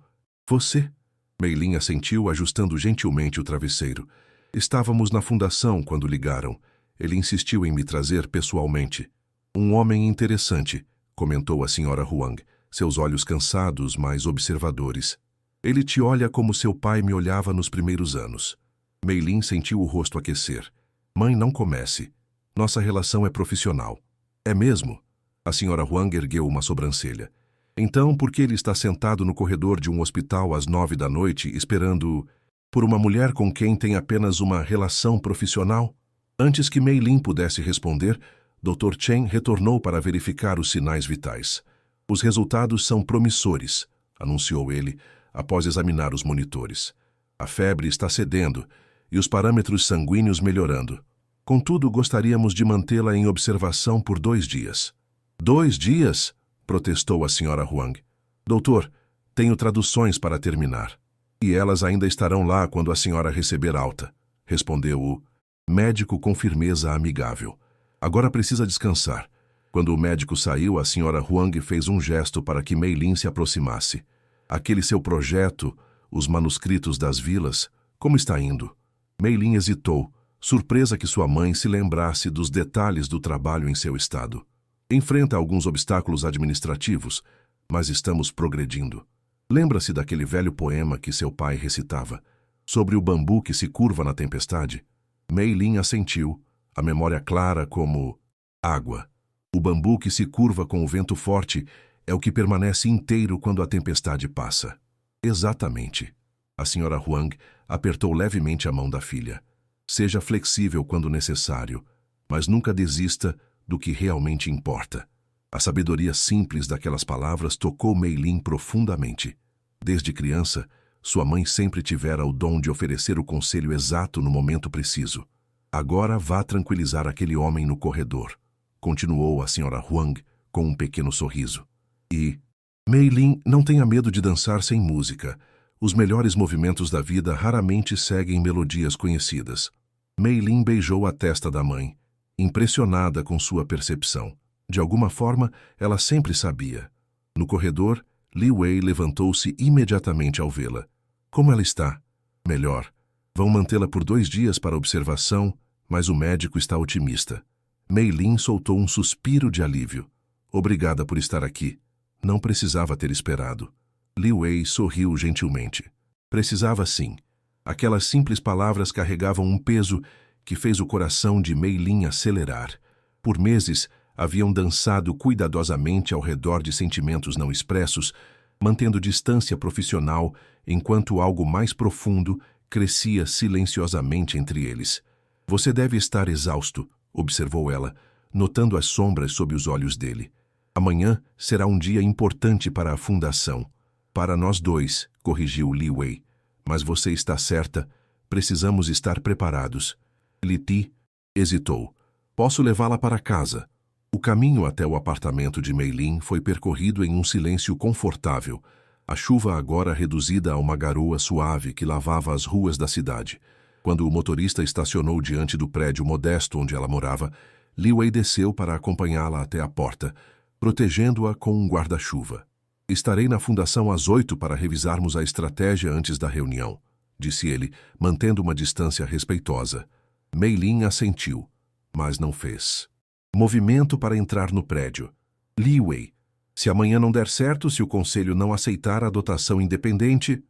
você?" Mei Lin assentiu, ajustando gentilmente o travesseiro. "Estávamos na fundação quando ligaram. Ele insistiu em me trazer pessoalmente." "Um homem interessante", comentou a senhora Huang, seus olhos cansados, mas observadores. "Ele te olha como seu pai me olhava nos primeiros anos." Mei Lin sentiu o rosto aquecer. "Mãe, não comece. Nossa relação é profissional." "É mesmo?" A senhora Huang ergueu uma sobrancelha. "Então, por que ele está sentado no corredor de um hospital às 9 da noite, esperando por uma mulher com quem tem apenas uma relação profissional?" Antes que Mei Lin pudesse responder, Dr. Chen retornou para verificar os sinais vitais. "Os resultados são promissores", anunciou ele, após examinar os monitores. "A febre está cedendo e os parâmetros sanguíneos melhorando. Contudo, gostaríamos de mantê-la em observação por 2 dias." "2 dias?", protestou a senhora Huang. "Doutor, tenho traduções para terminar." "E elas ainda estarão lá quando a senhora receber alta", respondeu o médico com firmeza amigável. "Agora precisa descansar." Quando o médico saiu, a senhora Huang fez um gesto para que Mei Lin se aproximasse. "Aquele seu projeto, os manuscritos das vilas, como está indo?" Mei Lin hesitou, surpresa que sua mãe se lembrasse dos detalhes do trabalho em seu estado. Enfrenta alguns obstáculos administrativos, mas estamos progredindo. Lembra-se daquele velho poema que seu pai recitava, sobre o bambu que se curva na tempestade? Mei Lin assentiu, a memória clara como água. O bambu que se curva com o vento forte é o que permanece inteiro quando a tempestade passa. Exatamente. A senhora Huang apertou levemente a mão da filha. Seja flexível quando necessário, mas nunca desista do que realmente importa. A sabedoria simples daquelas palavras tocou Mei Lin profundamente. Desde criança, sua mãe sempre tivera o dom de oferecer o conselho exato no momento preciso. Agora vá tranquilizar aquele homem no corredor, continuou a senhora Huang com um pequeno sorriso. E, Mei Lin, não tenha medo de dançar sem música. Os melhores movimentos da vida raramente seguem melodias conhecidas. Mei Lin beijou a testa da mãe, impressionada com sua percepção. De alguma forma, ela sempre sabia. No corredor, Li Wei levantou-se imediatamente ao vê-la. Como ela está? Melhor. Vão mantê-la por 2 dias para observação, mas o médico está otimista. Mei Lin soltou um suspiro de alívio. Obrigada por estar aqui. Não precisava ter esperado. Li Wei sorriu gentilmente. Precisava sim. Aquelas simples palavras carregavam um peso que fez o coração de Mei Lin acelerar. Por meses, haviam dançado cuidadosamente ao redor de sentimentos não expressos, mantendo distância profissional enquanto algo mais profundo crescia silenciosamente entre eles. Você deve estar exausto, observou ela, notando as sombras sob os olhos dele. Amanhã será um dia importante para a fundação. Para nós dois, corrigiu Li Wei. Mas você está certa, precisamos estar preparados. Li Ti hesitou. Posso levá-la para casa. O caminho até o apartamento de Mei Lin foi percorrido em um silêncio confortável, a chuva agora reduzida a uma garoa suave que lavava as ruas da cidade. Quando o motorista estacionou diante do prédio modesto onde ela morava, Li Wei desceu para acompanhá-la até a porta, protegendo-a com um guarda-chuva. Estarei na fundação às 8 para revisarmos a estratégia antes da reunião, disse ele, mantendo uma distância respeitosa. Mei Lin assentiu, mas não fez movimento para entrar no prédio. Li Wei, se amanhã não der certo, se o conselho não aceitar a dotação independente,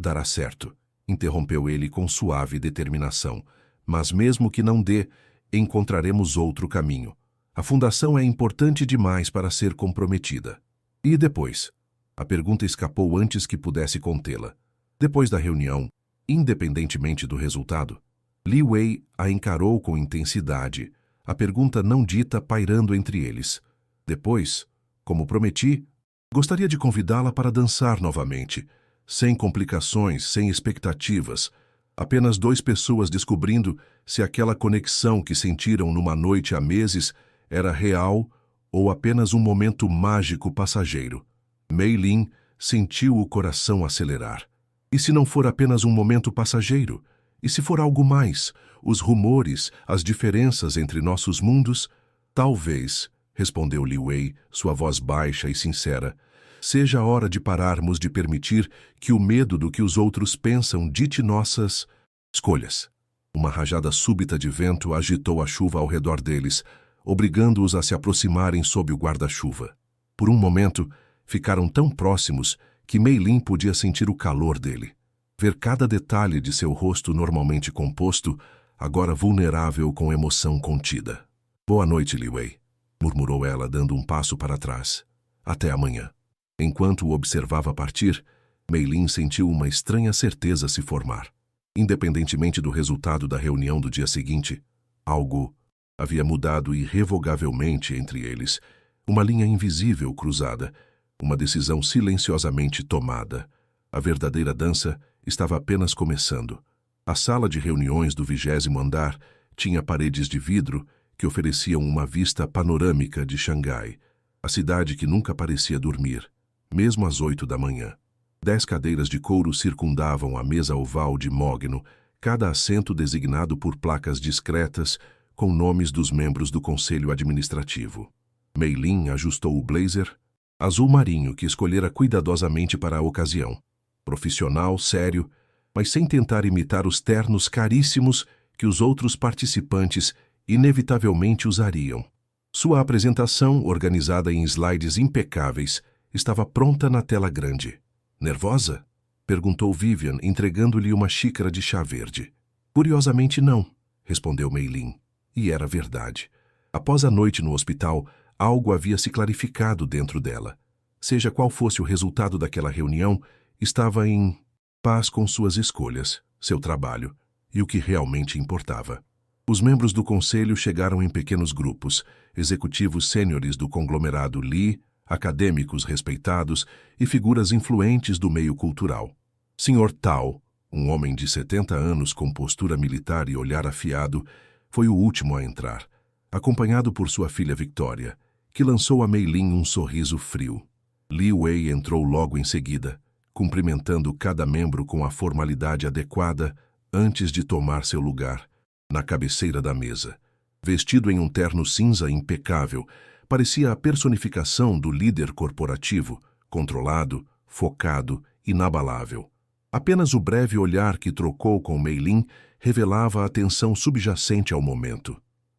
dará certo, interrompeu ele com suave determinação. Mas mesmo que não dê, encontraremos outro caminho. A fundação é importante demais para ser comprometida. E depois? A pergunta escapou antes que pudesse contê-la. Depois da reunião, independentemente do resultado, Li Wei a encarou com intensidade, a pergunta não dita pairando entre eles. Depois, como prometi, gostaria de convidá-la para dançar novamente, sem complicações, sem expectativas, apenas 2 pessoas descobrindo se aquela conexão que sentiram numa noite há meses era real ou apenas um momento mágico passageiro. Mei Lin sentiu o coração acelerar. E se não for apenas um momento passageiro? E se for algo mais? Os rumores, as diferenças entre nossos mundos? Talvez, respondeu Li Wei, sua voz baixa e sincera, seja a hora de pararmos de permitir que o medo do que os outros pensam dite nossas escolhas. Uma rajada súbita de vento agitou a chuva ao redor deles, obrigando-os a se aproximarem sob o guarda-chuva. Por um momento, ficaram tão próximos que Mei Lin podia sentir o calor dele. Ver cada detalhe de seu rosto normalmente composto, agora vulnerável com emoção contida. Boa noite, Li Wei, murmurou ela, dando um passo para trás. Até amanhã. Enquanto o observava partir, Mei Lin sentiu uma estranha certeza se formar. Independentemente do resultado da reunião do dia seguinte, algo havia mudado irrevogavelmente entre eles. Uma linha invisível cruzada, uma decisão silenciosamente tomada. A verdadeira dança estava apenas começando. A sala de reuniões do 20º andar tinha paredes de vidro que ofereciam uma vista panorâmica de Xangai, a cidade que nunca parecia dormir, mesmo às 8 da manhã. 10 cadeiras de couro circundavam a mesa oval de mogno, cada assento designado por placas discretas com nomes dos membros do conselho administrativo. Mei Lin ajustou o blazer, azul marinho que escolhera cuidadosamente para a ocasião. Profissional, sério, mas sem tentar imitar os ternos caríssimos que os outros participantes inevitavelmente usariam. Sua apresentação, organizada em slides impecáveis, estava pronta na tela grande. Nervosa? Perguntou Vivian, entregando-lhe uma xícara de chá verde. Curiosamente não, respondeu Mei Lin. E era verdade. Após a noite no hospital, algo havia se clarificado dentro dela. Seja qual fosse o resultado daquela reunião, estava em paz com suas escolhas, seu trabalho e o que realmente importava. Os membros do conselho chegaram em pequenos grupos, executivos sêniores do conglomerado Li, acadêmicos respeitados e figuras influentes do meio cultural. Sr. Tao, um homem de 70 anos com postura militar e olhar afiado, foi o último a entrar, acompanhado por sua filha Victoria, que lançou a Mei Lin um sorriso frio. Li Wei entrou logo em seguida, cumprimentando cada membro com a formalidade adequada antes de tomar seu lugar, na cabeceira da mesa. Vestido em um terno cinza impecável, parecia a personificação do líder corporativo, controlado, focado, inabalável. Apenas o breve olhar que trocou com Mei Lin revelava a tensão subjacente ao momento.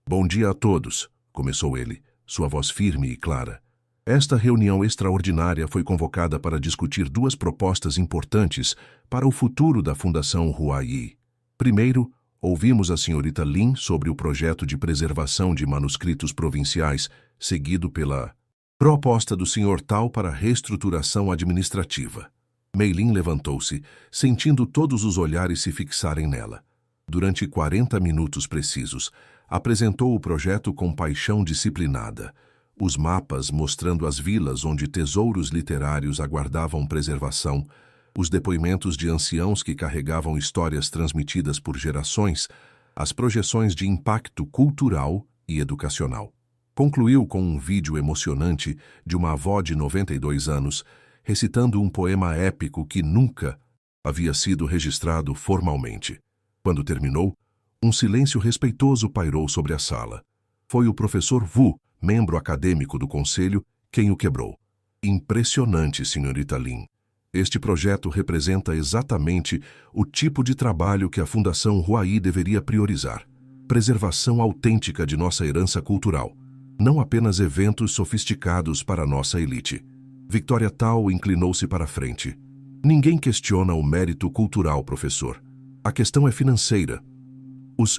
"Bom dia a todos", começou ele, sua voz firme e clara. Esta reunião extraordinária foi convocada para discutir duas propostas importantes para o futuro da Fundação Huayi. Primeiro, ouvimos a senhorita Lin sobre o projeto de preservação de manuscritos provinciais, seguido pela proposta do Sr. Tao para reestruturação administrativa. Mei Lin levantou-se, sentindo todos os olhares se fixarem nela. Durante 40 minutos precisos, apresentou o projeto com paixão disciplinada. Os mapas mostrando as vilas onde tesouros literários aguardavam preservação, os depoimentos de anciãos que carregavam histórias transmitidas por gerações, as projeções de impacto cultural e educacional. Concluiu com um vídeo emocionante de uma avó de 92 anos, recitando um poema épico que nunca havia sido registrado formalmente. Quando terminou, um silêncio respeitoso pairou sobre a sala. Foi o professor Wu, membro acadêmico do conselho, quem o quebrou. "Impressionante, senhorita Lin. Este projeto representa exatamente o tipo de trabalho que a Fundação Huayi deveria priorizar. Preservação autêntica de nossa herança cultural, não apenas eventos sofisticados para nossa elite." Victoria Tao inclinou-se para a frente. "Ninguém questiona o mérito cultural, professor. A questão é financeira. Os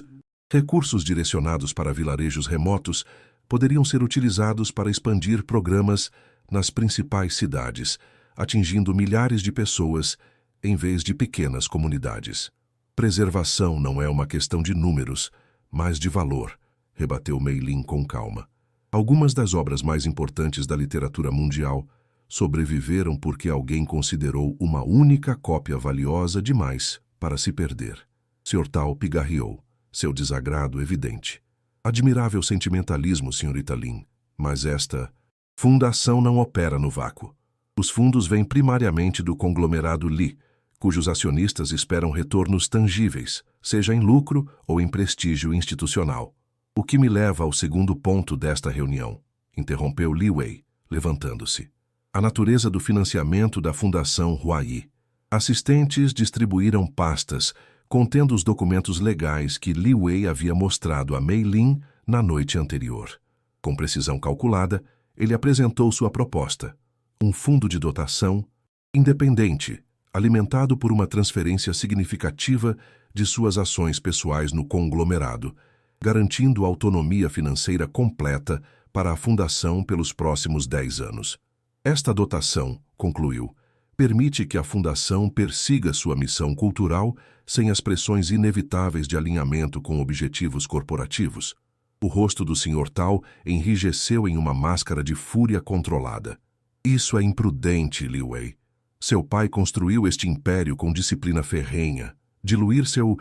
recursos direcionados para vilarejos remotos poderiam ser utilizados para expandir programas nas principais cidades, atingindo milhares de pessoas em vez de pequenas comunidades. Preservação não é uma questão de números, mas de valor", rebateu Mei Lin com calma. "Algumas das obras mais importantes da literatura mundial sobreviveram porque alguém considerou uma única cópia valiosa demais para se perder." Sr. Tao pigarreou, seu desagrado evidente. "Admirável sentimentalismo, senhorita Lin, mas esta fundação não opera no vácuo. Os fundos vêm primariamente do conglomerado Li, cujos acionistas esperam retornos tangíveis, seja em lucro ou em prestígio institucional. O que me leva ao segundo ponto desta reunião", interrompeu Li Wei, levantando-se. "A natureza do financiamento da Fundação Huayi." Assistentes distribuíram pastas contendo os documentos legais que Li Wei havia mostrado a Mei Lin na noite anterior. Com precisão calculada, ele apresentou sua proposta: um fundo de dotação independente, alimentado por uma transferência significativa de suas ações pessoais no conglomerado, garantindo autonomia financeira completa para a fundação pelos próximos 10 anos. Esta dotação, concluiu, permite que a Fundação persiga sua missão cultural sem as pressões inevitáveis de alinhamento com objetivos corporativos. O rosto do Sr. Tao enrijeceu em uma máscara de fúria controlada. "Isso é imprudente, Li Wei. Seu pai construiu este império com disciplina ferrenha. Diluir seu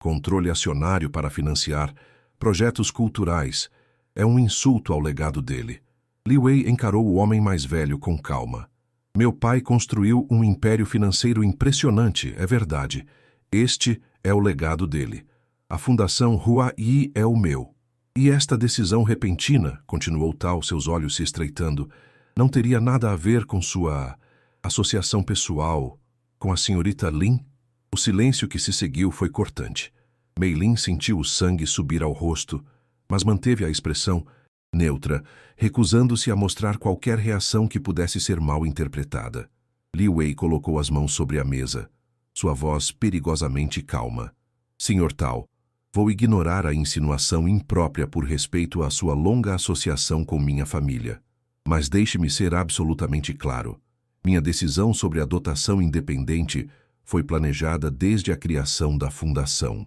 controle acionário para financiar projetos culturais é um insulto ao legado dele." Li Wei encarou o homem mais velho com calma. "Meu pai construiu um império financeiro impressionante, é verdade. Este é o legado dele. A Fundação Huayi é o meu. E esta decisão repentina", continuou Tao, seus olhos se estreitando, "não teria nada a ver com sua associação pessoal com a senhorita Lin?" O silêncio que se seguiu foi cortante. Mei Lin sentiu o sangue subir ao rosto, mas manteve a expressão neutra, recusando-se a mostrar qualquer reação que pudesse ser mal interpretada. Li Wei colocou as mãos sobre a mesa, sua voz perigosamente calma. Senhor Tao, vou ignorar a insinuação imprópria por respeito à sua longa associação com minha família. Mas deixe-me ser absolutamente claro. Minha decisão sobre a dotação independente foi planejada desde a criação da fundação.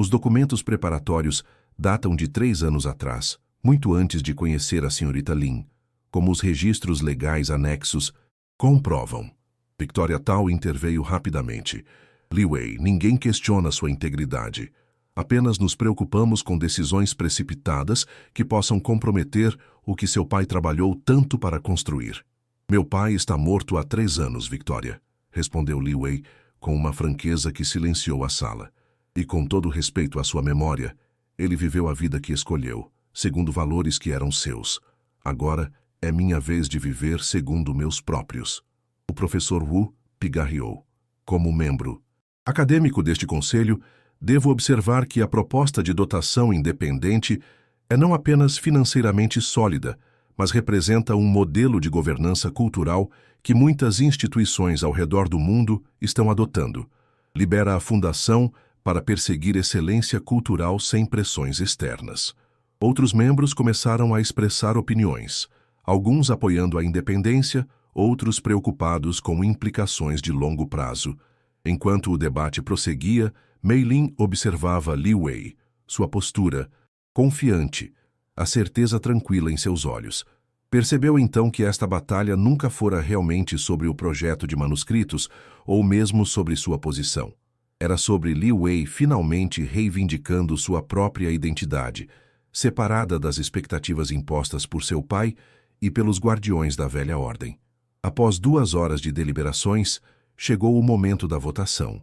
Os documentos preparatórios datam de 3 anos atrás, muito antes de conhecer a senhorita Lin, como os registros legais anexos comprovam. Victoria Tao interveio rapidamente. Li Wei, ninguém questiona sua integridade. Apenas nos preocupamos com decisões precipitadas que possam comprometer o que seu pai trabalhou tanto para construir. Meu pai está morto há 3 anos, Victoria, respondeu Li Wei com uma franqueza que silenciou a sala. E com todo respeito à sua memória, ele viveu a vida que escolheu, segundo valores que eram seus. Agora é minha vez de viver segundo meus próprios. O professor Wu pigarreou. Como membro acadêmico deste conselho, devo observar que a proposta de dotação independente é não apenas financeiramente sólida, mas representa um modelo de governança cultural que muitas instituições ao redor do mundo estão adotando. Libera a fundação para perseguir excelência cultural sem pressões externas. Outros membros começaram a expressar opiniões, alguns apoiando a independência, outros preocupados com implicações de longo prazo. Enquanto o debate prosseguia, Mei Lin observava Li Wei, sua postura, confiante, a certeza tranquila em seus olhos. Percebeu então que esta batalha nunca fora realmente sobre o projeto de manuscritos ou mesmo sobre sua posição. Era sobre Li Wei finalmente reivindicando sua própria identidade, separada das expectativas impostas por seu pai e pelos guardiões da velha ordem. Após 2 horas de deliberações, chegou o momento da votação.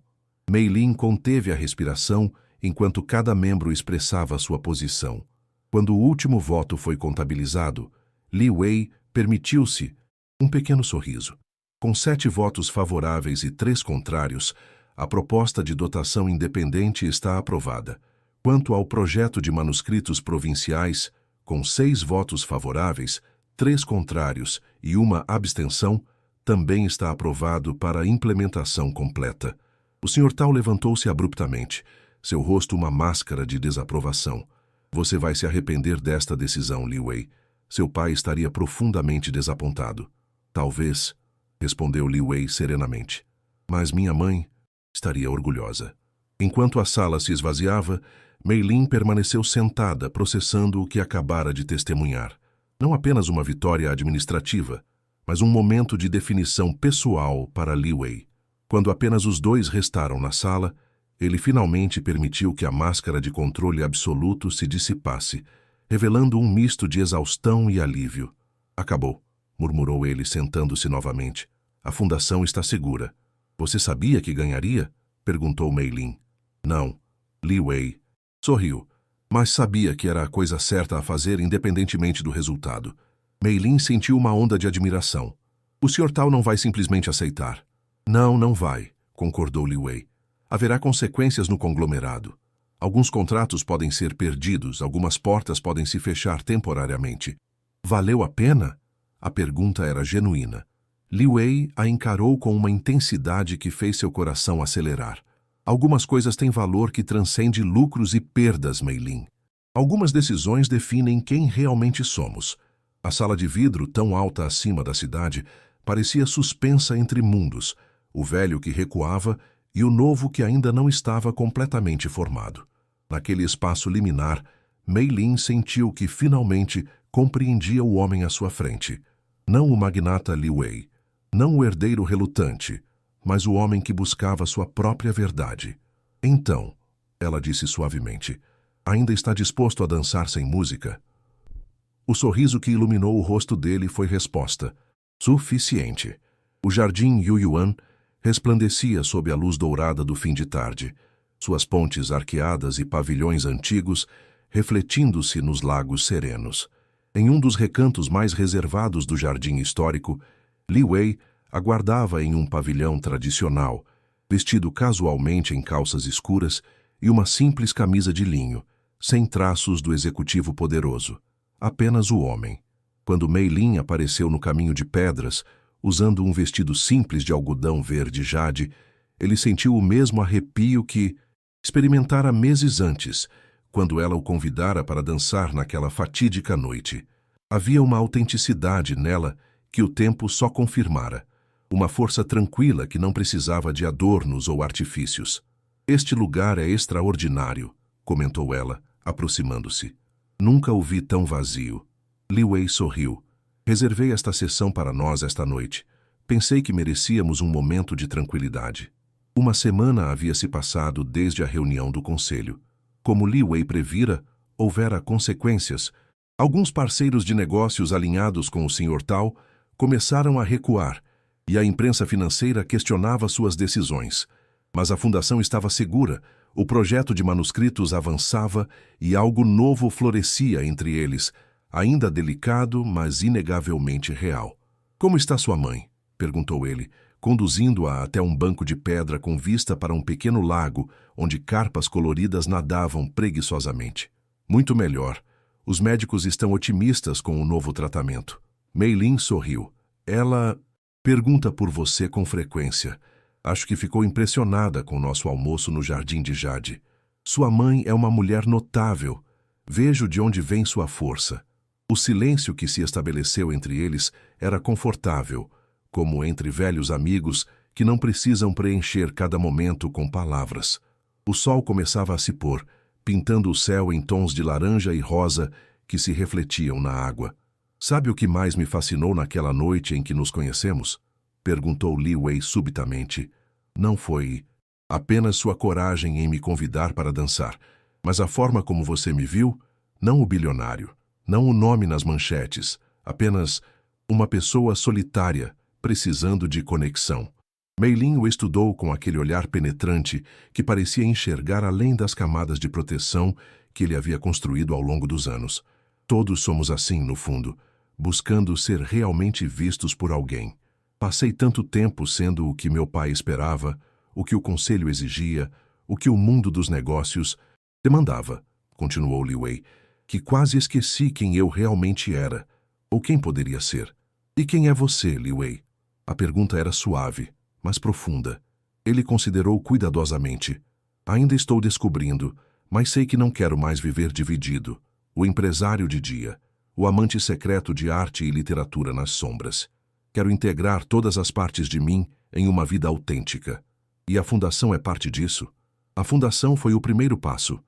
Mei Lin conteve a respiração enquanto cada membro expressava sua posição. Quando o último voto foi contabilizado, Li Wei permitiu-se um pequeno sorriso. Com 7 votos favoráveis e 3 contrários, a proposta de dotação independente está aprovada. Quanto ao projeto de manuscritos provinciais, com 6 votos favoráveis, 3 contrários e 1 abstenção, também está aprovado para a implementação completa. O Sr. Tao levantou-se abruptamente, seu rosto uma máscara de desaprovação. Você vai se arrepender desta decisão, Li Wei. Seu pai estaria profundamente desapontado. Talvez, respondeu Li Wei serenamente. Mas minha mãe estaria orgulhosa. Enquanto a sala se esvaziava, Mei Lin permaneceu sentada, processando o que acabara de testemunhar. Não apenas uma vitória administrativa, mas um momento de definição pessoal para Li Wei. Quando apenas os 2 restaram na sala, ele finalmente permitiu que a máscara de controle absoluto se dissipasse, revelando um misto de exaustão e alívio. Acabou, murmurou ele, sentando-se novamente. A fundação está segura. Você sabia que ganharia? Perguntou Mei Lin. Não. Li Wei sorriu, mas sabia que era a coisa certa a fazer independentemente do resultado. Mei Lin sentiu uma onda de admiração. O Sr. Tao não vai simplesmente aceitar. Não, não vai, concordou Li Wei. Haverá consequências no conglomerado. Alguns contratos podem ser perdidos, algumas portas podem se fechar temporariamente. Valeu a pena? A pergunta era genuína. Li Wei a encarou com uma intensidade que fez seu coração acelerar. Algumas coisas têm valor que transcende lucros e perdas, Mei Lin. Algumas decisões definem quem realmente somos. A sala de vidro, tão alta acima da cidade, parecia suspensa entre mundos, o velho que recuava e o novo que ainda não estava completamente formado. Naquele espaço liminar, Mei Lin sentiu que finalmente compreendia o homem à sua frente. Não o magnata Li Wei, não o herdeiro relutante, mas o homem que buscava sua própria verdade. Então, ela disse suavemente, ainda está disposto a dançar sem música? O sorriso que iluminou o rosto dele foi resposta. Suficiente. O jardim Yuyuan resplandecia sob a luz dourada do fim de tarde, suas pontes arqueadas e pavilhões antigos refletindo-se nos lagos serenos. Em um dos recantos mais reservados do jardim histórico, Li Wei aguardava em um pavilhão tradicional, vestido casualmente em calças escuras e uma simples camisa de linho, sem traços do executivo poderoso. Apenas o homem. Quando Mei Lin apareceu no caminho de pedras, usando um vestido simples de algodão verde jade, ele sentiu o mesmo arrepio que experimentara meses antes, quando ela o convidara para dançar naquela fatídica noite. Havia uma autenticidade nela que o tempo só confirmara, uma força tranquila que não precisava de adornos ou artifícios. Este lugar é extraordinário, comentou ela, aproximando-se. Nunca o vi tão vazio. Li Wei sorriu. Reservei esta sessão para nós esta noite. Pensei que merecíamos um momento de tranquilidade. Uma semana havia se passado desde a reunião do conselho. Como Li Wei previra, houvera consequências. Alguns parceiros de negócios alinhados com o Sr. Tao começaram a recuar, e a imprensa financeira questionava suas decisões. Mas a fundação estava segura, o projeto de manuscritos avançava e algo novo florescia entre eles, ainda delicado, mas inegavelmente real. "Como está sua mãe?" perguntou ele, conduzindo-a até um banco de pedra com vista para um pequeno lago onde carpas coloridas nadavam preguiçosamente. "Muito melhor. Os médicos estão otimistas com o novo tratamento." Mei Lin sorriu. "Ela pergunta por você com frequência. Acho que ficou impressionada com nosso almoço no Jardim de Jade. Sua mãe é uma mulher notável. Vejo de onde vem sua força." O silêncio que se estabeleceu entre eles era confortável, como entre velhos amigos que não precisam preencher cada momento com palavras. O sol começava a se pôr, pintando o céu em tons de laranja e rosa que se refletiam na água. "Sabe o que mais me fascinou naquela noite em que nos conhecemos?" perguntou Li Wei subitamente. "Não foi apenas sua coragem em me convidar para dançar, mas a forma como você me viu, não o bilionário, não o nome nas manchetes, apenas uma pessoa solitária, precisando de conexão." Mei Lin o estudou com aquele olhar penetrante que parecia enxergar além das camadas de proteção que ele havia construído ao longo dos anos. Todos somos assim, no fundo, buscando ser realmente vistos por alguém. Passei tanto tempo sendo o que meu pai esperava, o que o conselho exigia, o que o mundo dos negócios demandava, continuou Li Wei, que quase esqueci quem eu realmente era, ou quem poderia ser. "E quem é você, Li Wei?" A pergunta era suave, mas profunda. Ele considerou cuidadosamente. "Ainda estou descobrindo, mas sei que não quero mais viver dividido. O empresário de dia, o amante secreto de arte e literatura nas sombras. Quero integrar todas as partes de mim em uma vida autêntica. E a fundação é parte disso." A fundação foi o primeiro passo.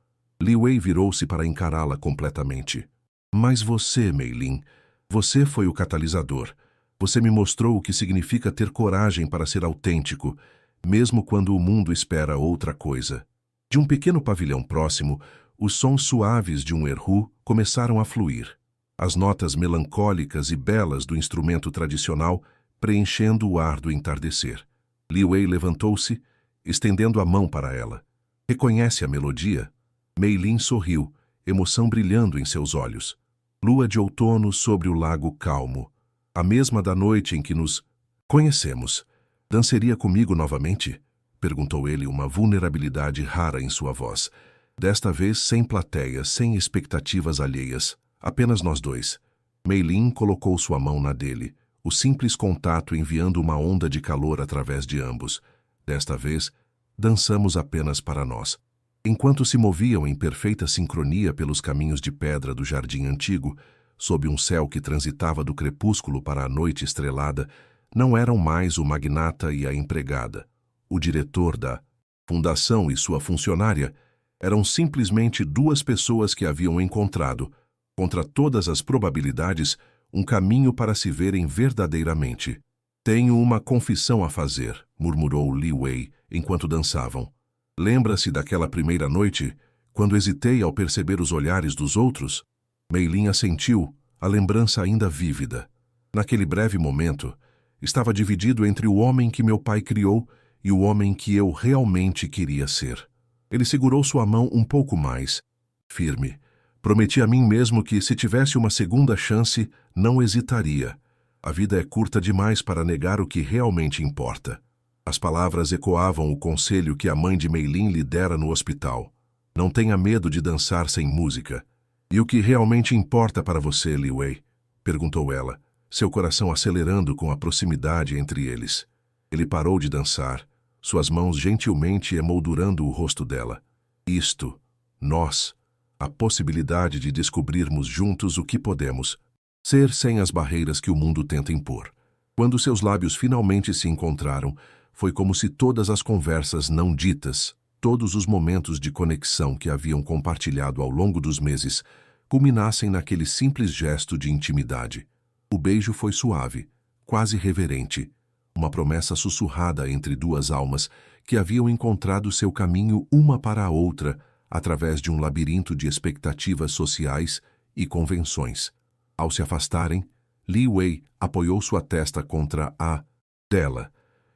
Li Wei virou-se para encará-la completamente. "Mas você, Mei Lin, você foi o catalisador. Você me mostrou o que significa ter coragem para ser autêntico, mesmo quando o mundo espera outra coisa." De um pequeno pavilhão próximo, os sons suaves de um erhu começaram a fluir. As notas melancólicas e belas do instrumento tradicional preenchendo o ar do entardecer. Li Wei levantou-se, estendendo a mão para ela. "Reconhece a melodia?" Mei Lin sorriu, emoção brilhando em seus olhos. "Lua de outono sobre o lago calmo. A mesma da noite em que nos conhecemos. Dançaria comigo novamente?" perguntou ele, uma vulnerabilidade rara em sua voz. Desta vez sem plateia, sem expectativas alheias. Apenas nós dois. Mei Lin colocou sua mão na dele, o simples contato enviando uma onda de calor através de ambos. Desta vez, dançamos apenas para nós. Enquanto se moviam em perfeita sincronia pelos caminhos de pedra do jardim antigo, sob um céu que transitava do crepúsculo para a noite estrelada, não eram mais o magnata e a empregada. O diretor da fundação e sua funcionária eram simplesmente duas pessoas que haviam encontrado, contra todas as probabilidades, um caminho para se verem verdadeiramente. "Tenho uma confissão a fazer", murmurou Li Wei enquanto dançavam. "Lembra-se daquela primeira noite, quando hesitei ao perceber os olhares dos outros?" Mei Lin assentiu, a lembrança ainda vívida. Naquele breve momento, estava dividido entre o homem que meu pai criou e o homem que eu realmente queria ser. Ele segurou sua mão um pouco mais, firme. Prometi a mim mesmo que, se tivesse uma segunda chance, não hesitaria. A vida é curta demais para negar o que realmente importa. As palavras ecoavam o conselho que a mãe de Mei Lin lhe dera no hospital. Não tenha medo de dançar sem música. E o que realmente importa para você, Li Wei? Perguntou ela, seu coração acelerando com a proximidade entre eles. Ele parou de dançar, suas mãos gentilmente emoldurando o rosto dela. Isto, nós, a possibilidade de descobrirmos juntos o que podemos ser sem as barreiras que o mundo tenta impor. Quando seus lábios finalmente se encontraram, foi como se todas as conversas não ditas, todos os momentos de conexão que haviam compartilhado ao longo dos meses, culminassem naquele simples gesto de intimidade. O beijo foi suave, quase reverente, uma promessa sussurrada entre duas almas que haviam encontrado seu caminho uma para a outra através de um labirinto de expectativas sociais e convenções. Ao se afastarem, Li Wei apoiou sua testa contra a dela.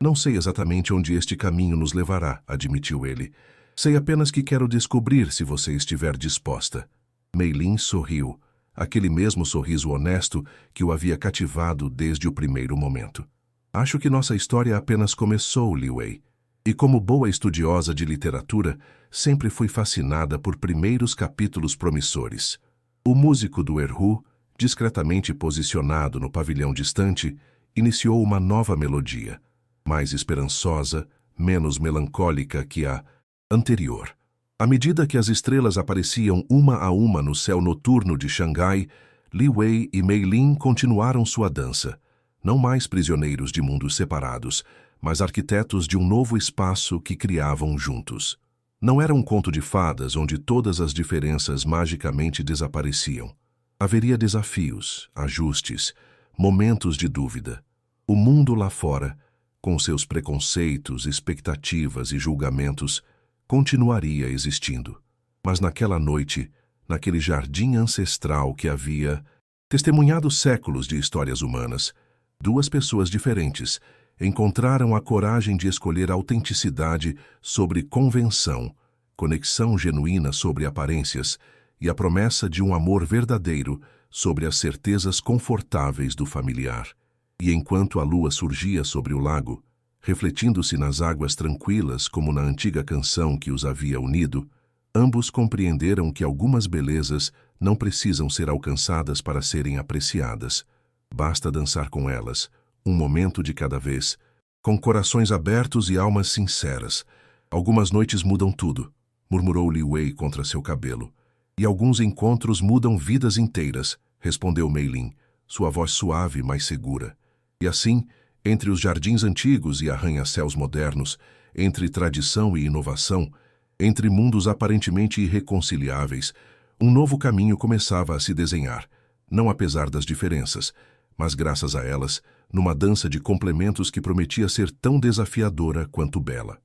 Não sei exatamente onde este caminho nos levará, admitiu ele. Sei apenas que quero descobrir se você estiver disposta. Mei Lin sorriu, aquele mesmo sorriso honesto que o havia cativado desde o primeiro momento. Acho que nossa história apenas começou, Li Wei. E como boa estudiosa de literatura, sempre fui fascinada por primeiros capítulos promissores. O músico do erhu, discretamente posicionado no pavilhão distante, iniciou uma nova melodia, mais esperançosa, menos melancólica que a anterior. À medida que as estrelas apareciam uma a uma no céu noturno de Xangai, Li Wei e Mei Lin continuaram sua dança, não mais prisioneiros de mundos separados, mas arquitetos de um novo espaço que criavam juntos. Não era um conto de fadas onde todas as diferenças magicamente desapareciam. Haveria desafios, ajustes, momentos de dúvida. O mundo lá fora, com seus preconceitos, expectativas e julgamentos, continuaria existindo. Mas naquela noite, naquele jardim ancestral que havia testemunhado séculos de histórias humanas, duas pessoas diferentes encontraram a coragem de escolher autenticidade sobre convenção, conexão genuína sobre aparências e a promessa de um amor verdadeiro sobre as certezas confortáveis do familiar. E enquanto a lua surgia sobre o lago, refletindo-se nas águas tranquilas como na antiga canção que os havia unido, ambos compreenderam que algumas belezas não precisam ser alcançadas para serem apreciadas. Basta dançar com elas, um momento de cada vez, com corações abertos e almas sinceras. Algumas noites mudam tudo, murmurou Li Wei contra seu cabelo. E alguns encontros mudam vidas inteiras, respondeu Mei Lin, sua voz suave, mas segura. E assim, entre os jardins antigos e arranha-céus modernos, entre tradição e inovação, entre mundos aparentemente irreconciliáveis, um novo caminho começava a se desenhar, não apesar das diferenças, mas graças a elas, numa dança de complementos que prometia ser tão desafiadora quanto bela.